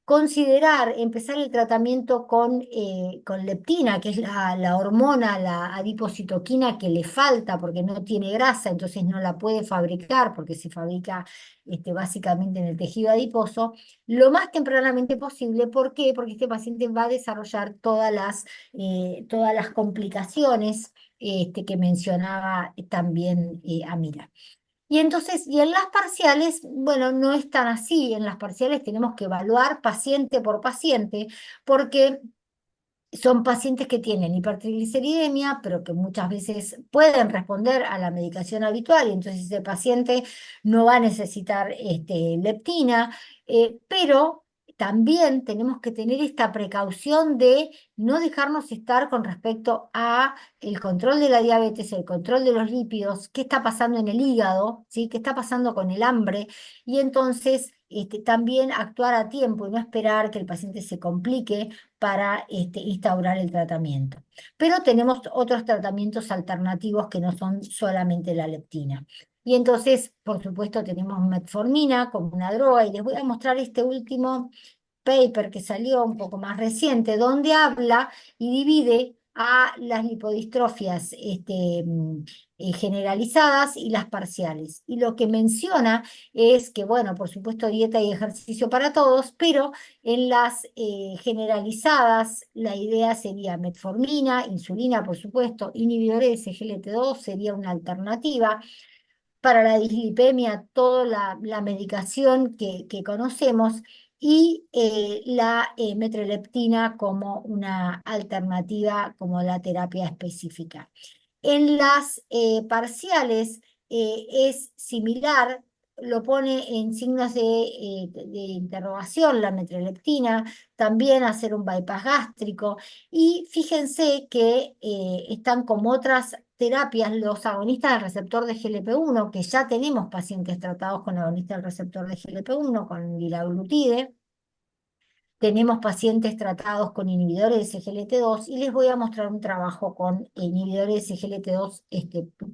considerar empezar el tratamiento con leptina, que es la hormona, la adipocitoquina que le falta porque no tiene grasa, entonces no la puede fabricar porque se fabrica básicamente en el tejido adiposo, lo más tempranamente posible. ¿Por qué? Porque este paciente va a desarrollar todas las complicaciones que mencionaba también Amira. Y entonces, y en las parciales, bueno, no es tan así. En las parciales tenemos que evaluar paciente por paciente, porque son pacientes que tienen hipertrigliceridemia, pero que muchas veces pueden responder a la medicación habitual, y entonces ese paciente no va a necesitar leptina, pero también tenemos que tener esta precaución de no dejarnos estar con respecto a el control de la diabetes, el control de los lípidos, qué está pasando en el hígado, ¿sí? ¿Qué está pasando con el hambre? Y entonces también actuar a tiempo y no esperar que el paciente se complique para instaurar el tratamiento. Pero tenemos otros tratamientos alternativos que no son solamente la leptina. Y entonces, por supuesto, tenemos metformina como una droga, y les voy a mostrar este último paper que salió un poco más reciente, donde habla y divide a las lipodistrofias generalizadas y las parciales. Y lo que menciona es que, bueno, por supuesto, dieta y ejercicio para todos, pero en las generalizadas la idea sería metformina, insulina, por supuesto, inhibidores de SGLT2 sería una alternativa. Para la dislipemia, toda la medicación que conocemos, y la metreleptina como una alternativa, como la terapia específica. En las parciales es similar, lo pone en signos de interrogación la metreleptina, también hacer un bypass gástrico, y fíjense que están como otras terapias los agonistas del receptor de GLP-1, que ya tenemos pacientes tratados con agonistas del receptor de GLP-1, con liraglutide. Tenemos pacientes tratados con inhibidores de SGLT2, y les voy a mostrar un trabajo con inhibidores de SGLT2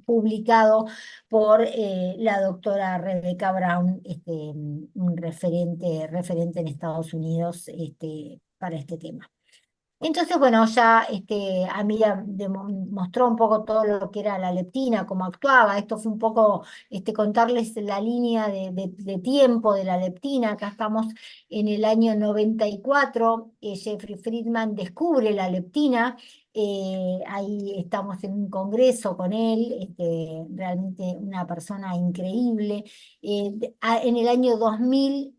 publicado por la doctora Rebecca Brown, un referente en Estados Unidos para este tema. Entonces, bueno, ya Amira mostró un poco todo lo que era la leptina, cómo actuaba. Esto fue un poco contarles la línea de tiempo de la leptina. Acá estamos en el año 94, Jeffrey Friedman descubre la leptina. Ahí estamos en un congreso con él, realmente una persona increíble. En el año 2000,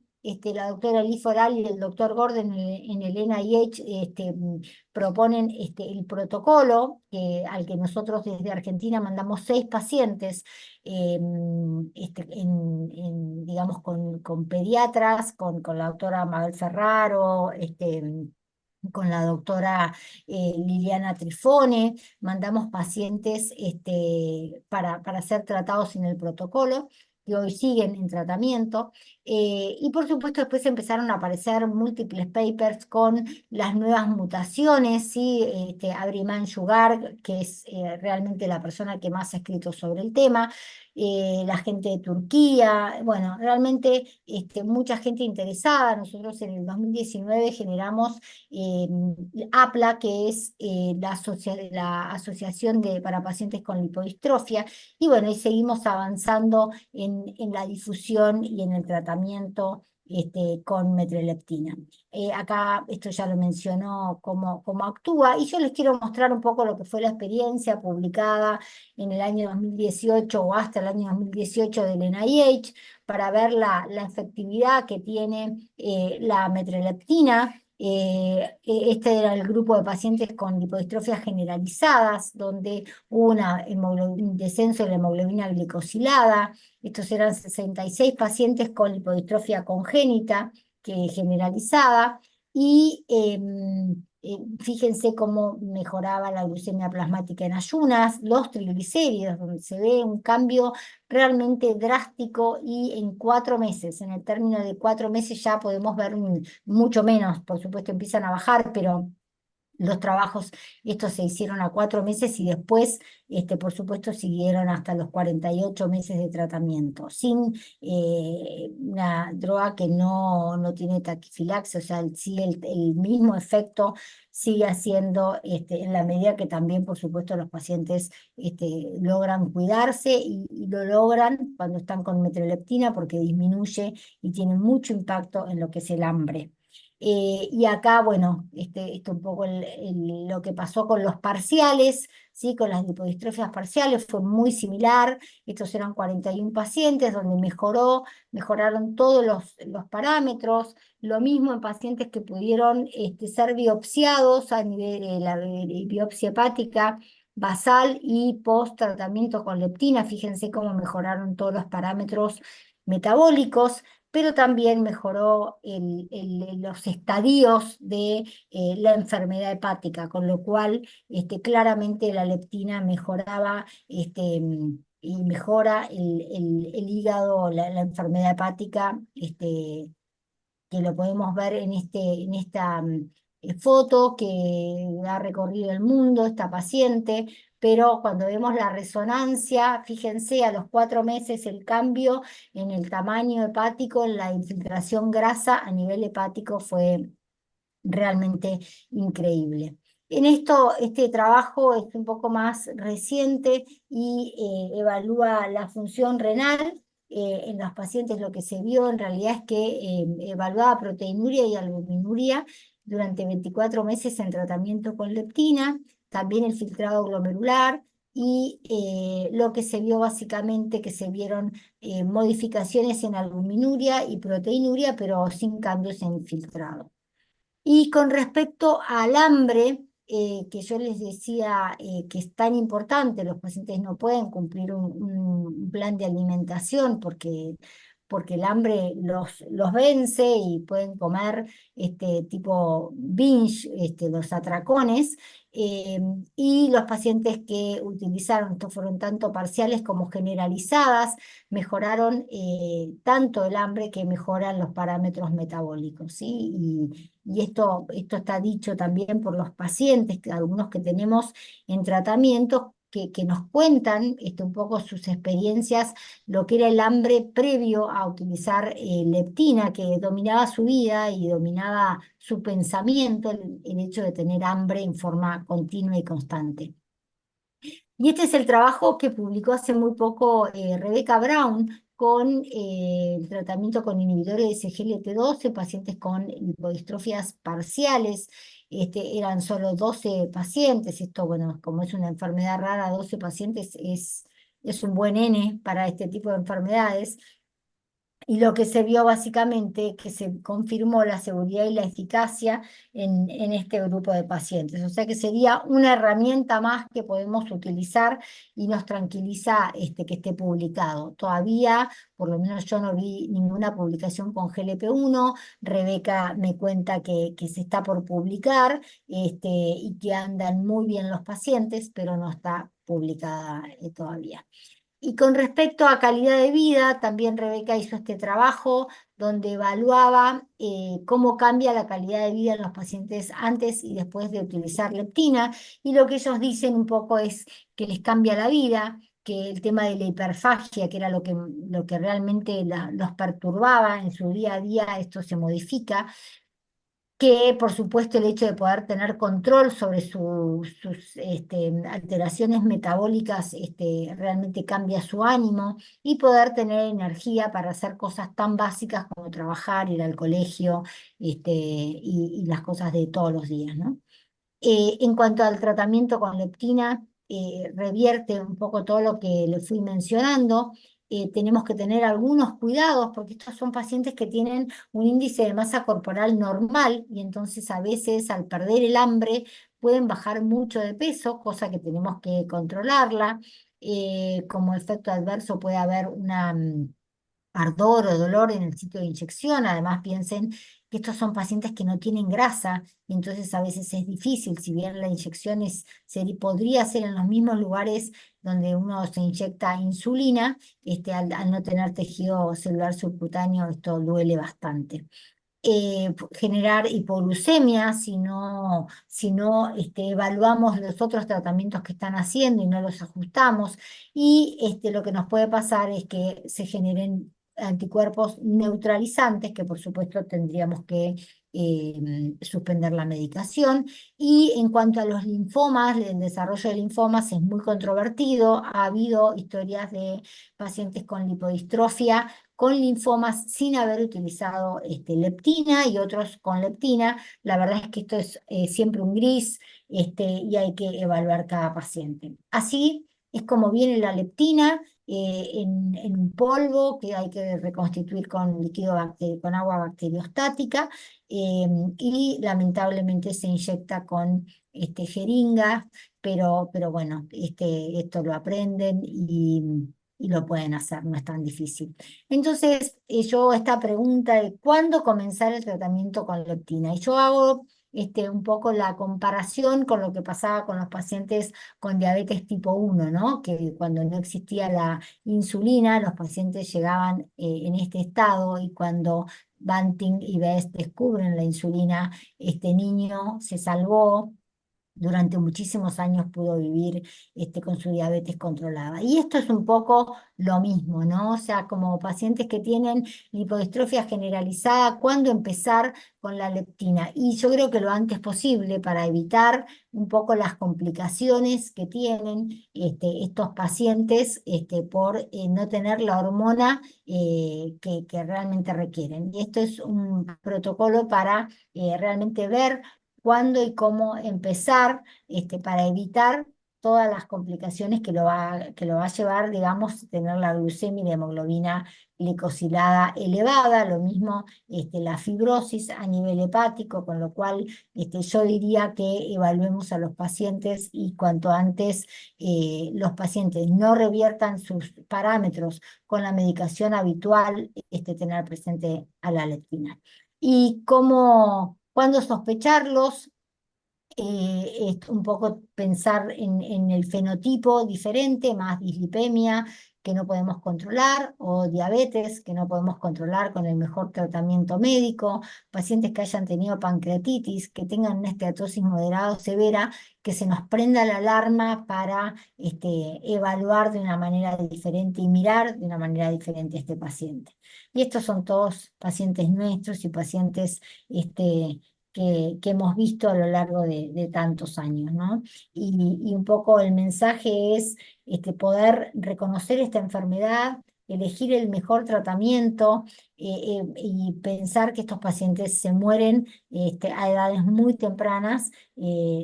la doctora Lee Foral y el doctor Gordon en el NIH proponen el protocolo al que nosotros desde Argentina mandamos 6 pacientes, digamos, con pediatras, con la doctora Mabel Ferraro, con la doctora Liliana Trifone. Mandamos pacientes para ser tratados en el protocolo, que hoy siguen en tratamiento. Y por supuesto después empezaron a aparecer múltiples papers con las nuevas mutaciones, ¿sí? Abrimán Sugar, que es realmente la persona que más ha escrito sobre el tema, la gente de Turquía, bueno, realmente mucha gente interesada. Nosotros en el 2019 generamos APLA, que es la Asociación para Pacientes con Lipodistrofia, y bueno, y seguimos avanzando en la difusión y en el tratamiento con metreleptina. Acá esto ya lo mencionó cómo actúa, y yo les quiero mostrar un poco lo que fue la experiencia publicada en el año 2018 o hasta el año 2018 del NIH, para ver la efectividad que tiene la metreleptina. Este era el grupo de pacientes con lipodistrofias generalizadas, donde hubo un descenso de la hemoglobina glicosilada. Estos eran 66 pacientes con lipodistrofia congénita generalizada, y fíjense cómo mejoraba la glucemia plasmática en ayunas, los triglicéridos, donde se ve un cambio realmente drástico, y en 4 meses, en el término de 4 meses ya podemos ver mucho menos. Por supuesto empiezan a bajar, pero los trabajos estos se hicieron a 4 meses, y después, por supuesto, siguieron hasta los 48 meses de tratamiento, sin una droga que no tiene taquifilaxia. O sea, sí, el mismo efecto sigue haciendo en la medida que también, por supuesto, los pacientes logran cuidarse, y lo logran cuando están con metreleptina, porque disminuye y tiene mucho impacto en lo que es el hambre. Y acá, bueno, esto un poco lo que pasó con los parciales, ¿sí? Con las lipodistrofias parciales fue muy similar. Estos eran 41 pacientes donde mejoraron todos los parámetros. Lo mismo en pacientes que pudieron ser biopsiados a nivel de la biopsia hepática basal y post tratamiento con leptina. Fíjense cómo mejoraron todos los parámetros metabólicos, pero también mejoró los estadios de la enfermedad hepática, con lo cual claramente la leptina mejoraba y mejora el hígado, la enfermedad hepática, que lo podemos ver en esta foto que ha recorrido el mundo, esta paciente, pero cuando vemos la resonancia, fíjense a los 4 meses el cambio en el tamaño hepático, en la infiltración grasa a nivel hepático fue realmente increíble. En esto, este trabajo es un poco más reciente y evalúa la función renal. En los pacientes lo que se vio en realidad es que evaluaba proteinuria y albuminuria durante 24 meses en tratamiento con leptina, también el filtrado glomerular, y lo que se vio básicamente que se vieron modificaciones en albuminuria y proteinuria, pero sin cambios en filtrado. Y con respecto al hambre, que yo les decía que es tan importante, los pacientes no pueden cumplir un plan de alimentación porque el hambre los vence y pueden comer tipo binge, los atracones. eh, y los pacientes que utilizaron, estos fueron tanto parciales como generalizadas, mejoraron tanto el hambre que mejoran los parámetros metabólicos, ¿sí? Y esto está dicho también por los pacientes, algunos que tenemos en tratamiento, que nos cuentan un poco sus experiencias, lo que era el hambre previo a utilizar leptina, que dominaba su vida y dominaba su pensamiento, el hecho de tener hambre en forma continua y constante. Y este es el trabajo que publicó hace muy poco Rebecca Brown con el tratamiento con inhibidores de SGLT12, pacientes con lipodistrofias parciales. Eran solo 12 pacientes. Esto, bueno, como es una enfermedad rara, 12 pacientes es un buen N para este tipo de enfermedades. Y lo que se vio básicamente que se confirmó la seguridad y la eficacia en este grupo de pacientes. O sea que sería una herramienta más que podemos utilizar y nos tranquiliza que esté publicado. Todavía, por lo menos yo no vi ninguna publicación con GLP-1. Rebeca me cuenta que se está por publicar y que andan muy bien los pacientes, pero no está publicada todavía. Y con respecto a calidad de vida, también Rebeca hizo este trabajo donde evaluaba cómo cambia la calidad de vida en los pacientes antes y después de utilizar leptina. Y lo que ellos dicen un poco es que les cambia la vida, que el tema de la hiperfagia, que era lo que realmente los perturbaba en su día a día, esto se modifica, que por supuesto el hecho de poder tener control sobre sus alteraciones metabólicas realmente cambia su ánimo, y poder tener energía para hacer cosas tan básicas como trabajar, ir al colegio y las cosas de todos los días, ¿no? En cuanto al tratamiento con leptina, revierte un poco todo lo que le fui mencionando. Tenemos que tener algunos cuidados porque estos son pacientes que tienen un índice de masa corporal normal, y entonces a veces al perder el hambre pueden bajar mucho de peso, cosa que tenemos que controlarla. Como efecto adverso puede haber una ardor o dolor en el sitio de inyección. Además, piensen que estos son pacientes que no tienen grasa, y entonces a veces es difícil, si bien la inyección podría ser en los mismos lugares donde uno se inyecta insulina, al no tener tejido celular subcutáneo, esto duele bastante. Generar hipoglucemia si no evaluamos los otros tratamientos que están haciendo y no los ajustamos. Y lo que nos puede pasar es que se generen anticuerpos neutralizantes, que por supuesto tendríamos que suspender la medicación. Y en cuanto a los linfomas, el desarrollo de linfomas es muy controvertido. Ha habido historias de pacientes con lipodistrofia con linfomas sin haber utilizado leptina, y otros con leptina. La verdad es que esto es siempre un gris, y hay que evaluar cada paciente. Así es como viene la leptina en un polvo que hay que reconstituir con con agua bacteriostática, y lamentablemente se inyecta con jeringas, pero bueno, esto lo aprenden y lo pueden hacer, no es tan difícil. Entonces, yo esta pregunta de cuándo comenzar el tratamiento con leptina, y yo hago un poco la comparación con lo que pasaba con los pacientes con diabetes tipo 1, ¿no? Que cuando no existía la insulina, los pacientes llegaban en este estado, y cuando Banting y Best descubren la insulina, este niño se salvó. Durante muchísimos años pudo vivir con su diabetes controlada. Y esto es un poco lo mismo, ¿no? O sea, como pacientes que tienen lipodistrofia generalizada, ¿cuándo empezar con la leptina? Y yo creo que lo antes posible, para evitar un poco las complicaciones que tienen estos pacientes por no tener la hormona que realmente requieren. Y esto es un protocolo para realmente ver cuándo y cómo empezar para evitar todas las complicaciones que lo va a llevar, digamos, tener la glucemia y la hemoglobina glicosilada elevada, lo mismo la fibrosis a nivel hepático, con lo cual yo diría que evaluemos a los pacientes, y cuanto antes los pacientes no reviertan sus parámetros con la medicación habitual, tener presente a la leptina. Y cuándo sospecharlos, es un poco pensar en el fenotipo diferente, más dislipemia que no podemos controlar, o diabetes que no podemos controlar con el mejor tratamiento médico, pacientes que hayan tenido pancreatitis, que tengan una esteatosis moderada o severa, que se nos prenda la alarma para evaluar de una manera diferente y mirar de una manera diferente a este paciente. Y estos son todos pacientes nuestros y pacientes que hemos visto a lo largo de tantos años, ¿no? Y un poco el mensaje es poder reconocer esta enfermedad, elegir el mejor tratamiento, y pensar que estos pacientes se mueren a edades muy tempranas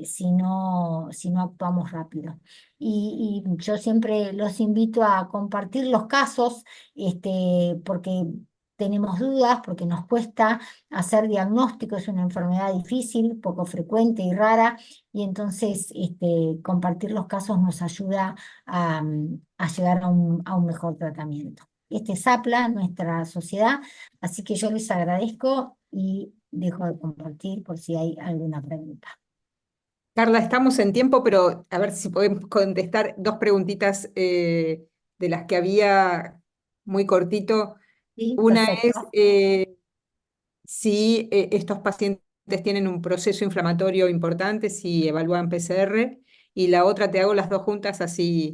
si no actuamos rápido. Y yo siempre los invito a compartir los casos, porque tenemos dudas, porque nos cuesta hacer diagnóstico, es una enfermedad difícil, poco frecuente y rara, y entonces compartir los casos nos ayuda a llegar a un mejor tratamiento. Este es APLA, nuestra sociedad, así que yo les agradezco y dejo de compartir por si hay alguna pregunta. Carla, estamos en tiempo, pero a ver si podemos contestar dos preguntitas de las que había muy cortito. Sí, Una es perfecto. si estos pacientes tienen un proceso inflamatorio importante, si evalúan PCR, y la otra te hago las dos juntas, así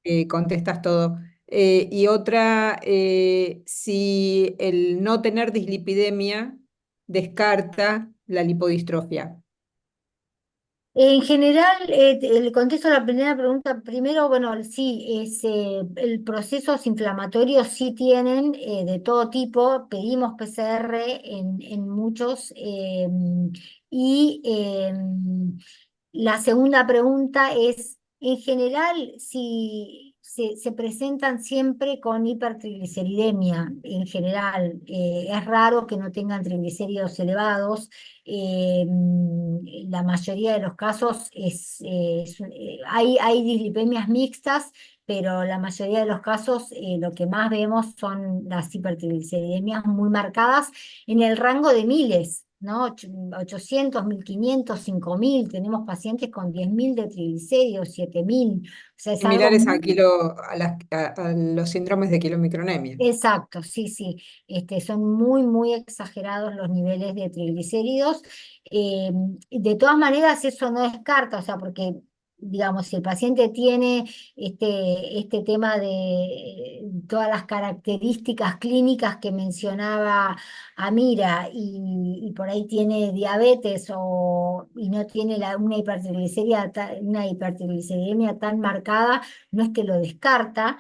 Sí. contestas todo. Y otra, si el no tener dislipidemia descarta la lipodistrofia. En general, le contesto la primera pregunta primero. Bueno, sí, el procesos inflamatorios sí tienen de todo tipo. Pedimos PCR en muchos. Y la segunda pregunta es, en general, si se presentan siempre con hipertrigliceridemia, en general, es raro que no tengan triglicéridos elevados. La mayoría de los casos hay dislipemias mixtas, pero la mayoría de los casos lo que más vemos son las hipertrigliceridemias muy marcadas en el rango de miles, ¿no? 800, 1500, 5000. Tenemos pacientes con 10.000 de triglicéridos, 7000. O sea, es algo Similares muy. a los síndromes de kilomicronemia. Exacto, sí, sí. Son muy, muy exagerados los niveles de triglicéridos. Eh, de todas maneras, eso no descarta, o sea, porque, digamos, si el paciente tiene este tema de todas las características clínicas que mencionaba Amira, y por ahí tiene diabetes y no tiene una hipertrigliceridemia tan marcada, no es que lo descarta.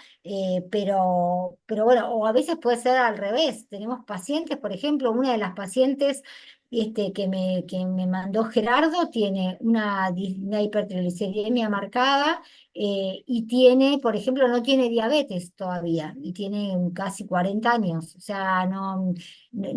Pero bueno, o a veces puede ser al revés. Tenemos pacientes, por ejemplo, una de las pacientes que me mandó Gerardo tiene una hipertrigliceridemia marcada, y tiene, por ejemplo, no tiene diabetes todavía, y tiene casi 40 años. O sea, no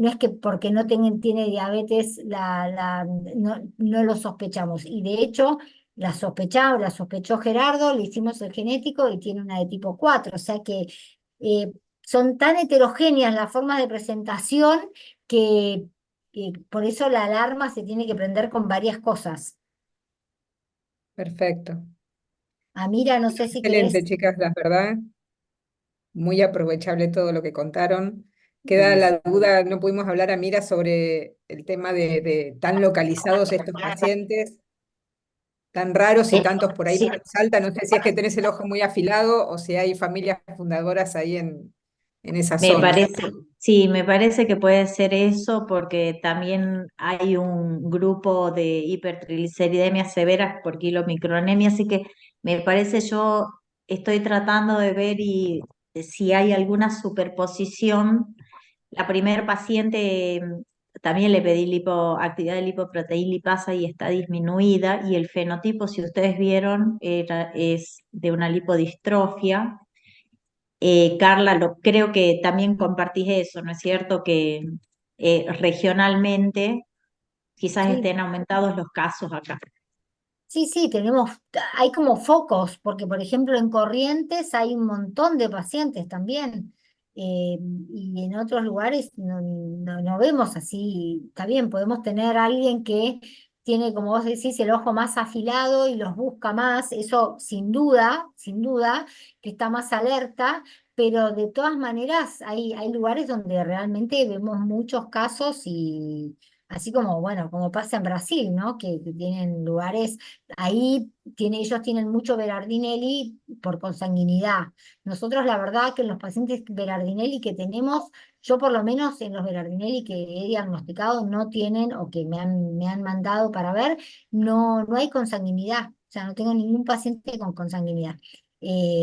es que porque no tiene diabetes no lo sospechamos. Y de hecho, la sospechó Gerardo, le hicimos el genético y tiene una de tipo 4. O sea que son tan heterogéneas las formas de presentación que por eso la alarma se tiene que prender con varias cosas. Perfecto. Amira, no sé si Excelente, querés. chicas, la verdad. Muy aprovechable todo lo que contaron. Queda Buenísimo. la duda, no pudimos hablar, Amira, sobre el tema de tan localizados estos pacientes, tan raros y tantos por ahí Sí, por Salta. No sé si es que tenés el ojo muy afilado o si hay familias fundadoras ahí en esa me zona. parece, sí, me parece que puede ser eso porque también hay un grupo de hipertrigliceridemias severas por kilomicronemia, así que me parece yo estoy tratando de ver si hay alguna superposición. La primer paciente también le pedí actividad de lipoproteína lipasa y está disminuida y el fenotipo, si ustedes vieron, es de una lipodistrofia. Carla, creo que también compartís eso, ¿no es cierto? Que regionalmente quizás Sí. estén aumentados los casos acá. Sí, sí, hay como focos, porque por ejemplo en Corrientes hay un montón de pacientes también, y en otros lugares no vemos así. Está bien, podemos tener a alguien que tiene, como vos decís, el ojo más afilado y los busca más, eso sin duda, que está más alerta, pero de todas maneras hay lugares donde realmente vemos muchos casos y... Así como, bueno, como pasa en Brasil, ¿no? Que tienen lugares. Ahí ellos tienen mucho Berardinelli por consanguinidad. Nosotros, la verdad, que en los pacientes Berardinelli que tenemos, yo por lo menos en los Berardinelli que he diagnosticado no tienen o que me han mandado para ver, no hay consanguinidad. O sea, no tengo ningún paciente con consanguinidad.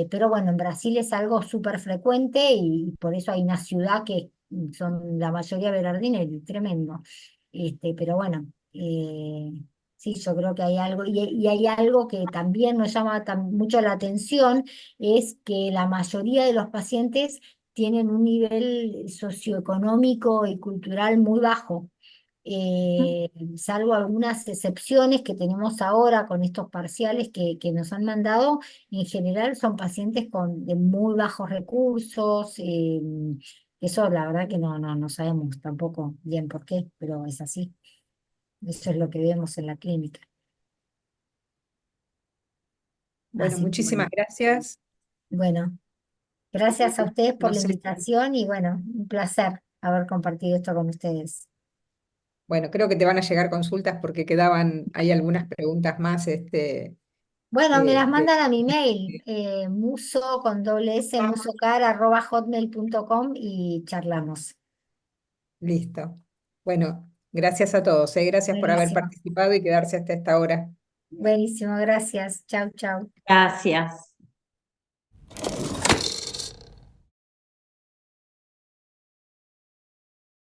Pero bueno, en Brasil es algo súper frecuente y por eso hay una ciudad que son la mayoría Berardinelli, tremendo. Pero bueno. Sí, yo creo que hay algo, y hay algo que también nos llama mucho la atención, es que la mayoría de los pacientes tienen un nivel socioeconómico y cultural muy bajo, salvo algunas excepciones que tenemos ahora con estos parciales que nos han mandado. En general son pacientes de muy bajos recursos. Eso la verdad que no sabemos tampoco bien por qué, pero es así. Eso es lo que vemos en la clínica. Bueno, Así que muchísimas gracias. bueno, gracias a ustedes por No la sé si, invitación y bueno, un placer haber compartido esto con ustedes. bueno, creo que te van a llegar consultas porque quedaban, hay algunas preguntas más, Bueno, me las de, mandan a mi mail, muso con doble s, musocar@hotmail.com y charlamos. listo. Bueno, gracias a todos, gracias por haber Buenísimo, participado y quedarse hasta esta hora. buenísimo, gracias. Chau, chau. Gracias.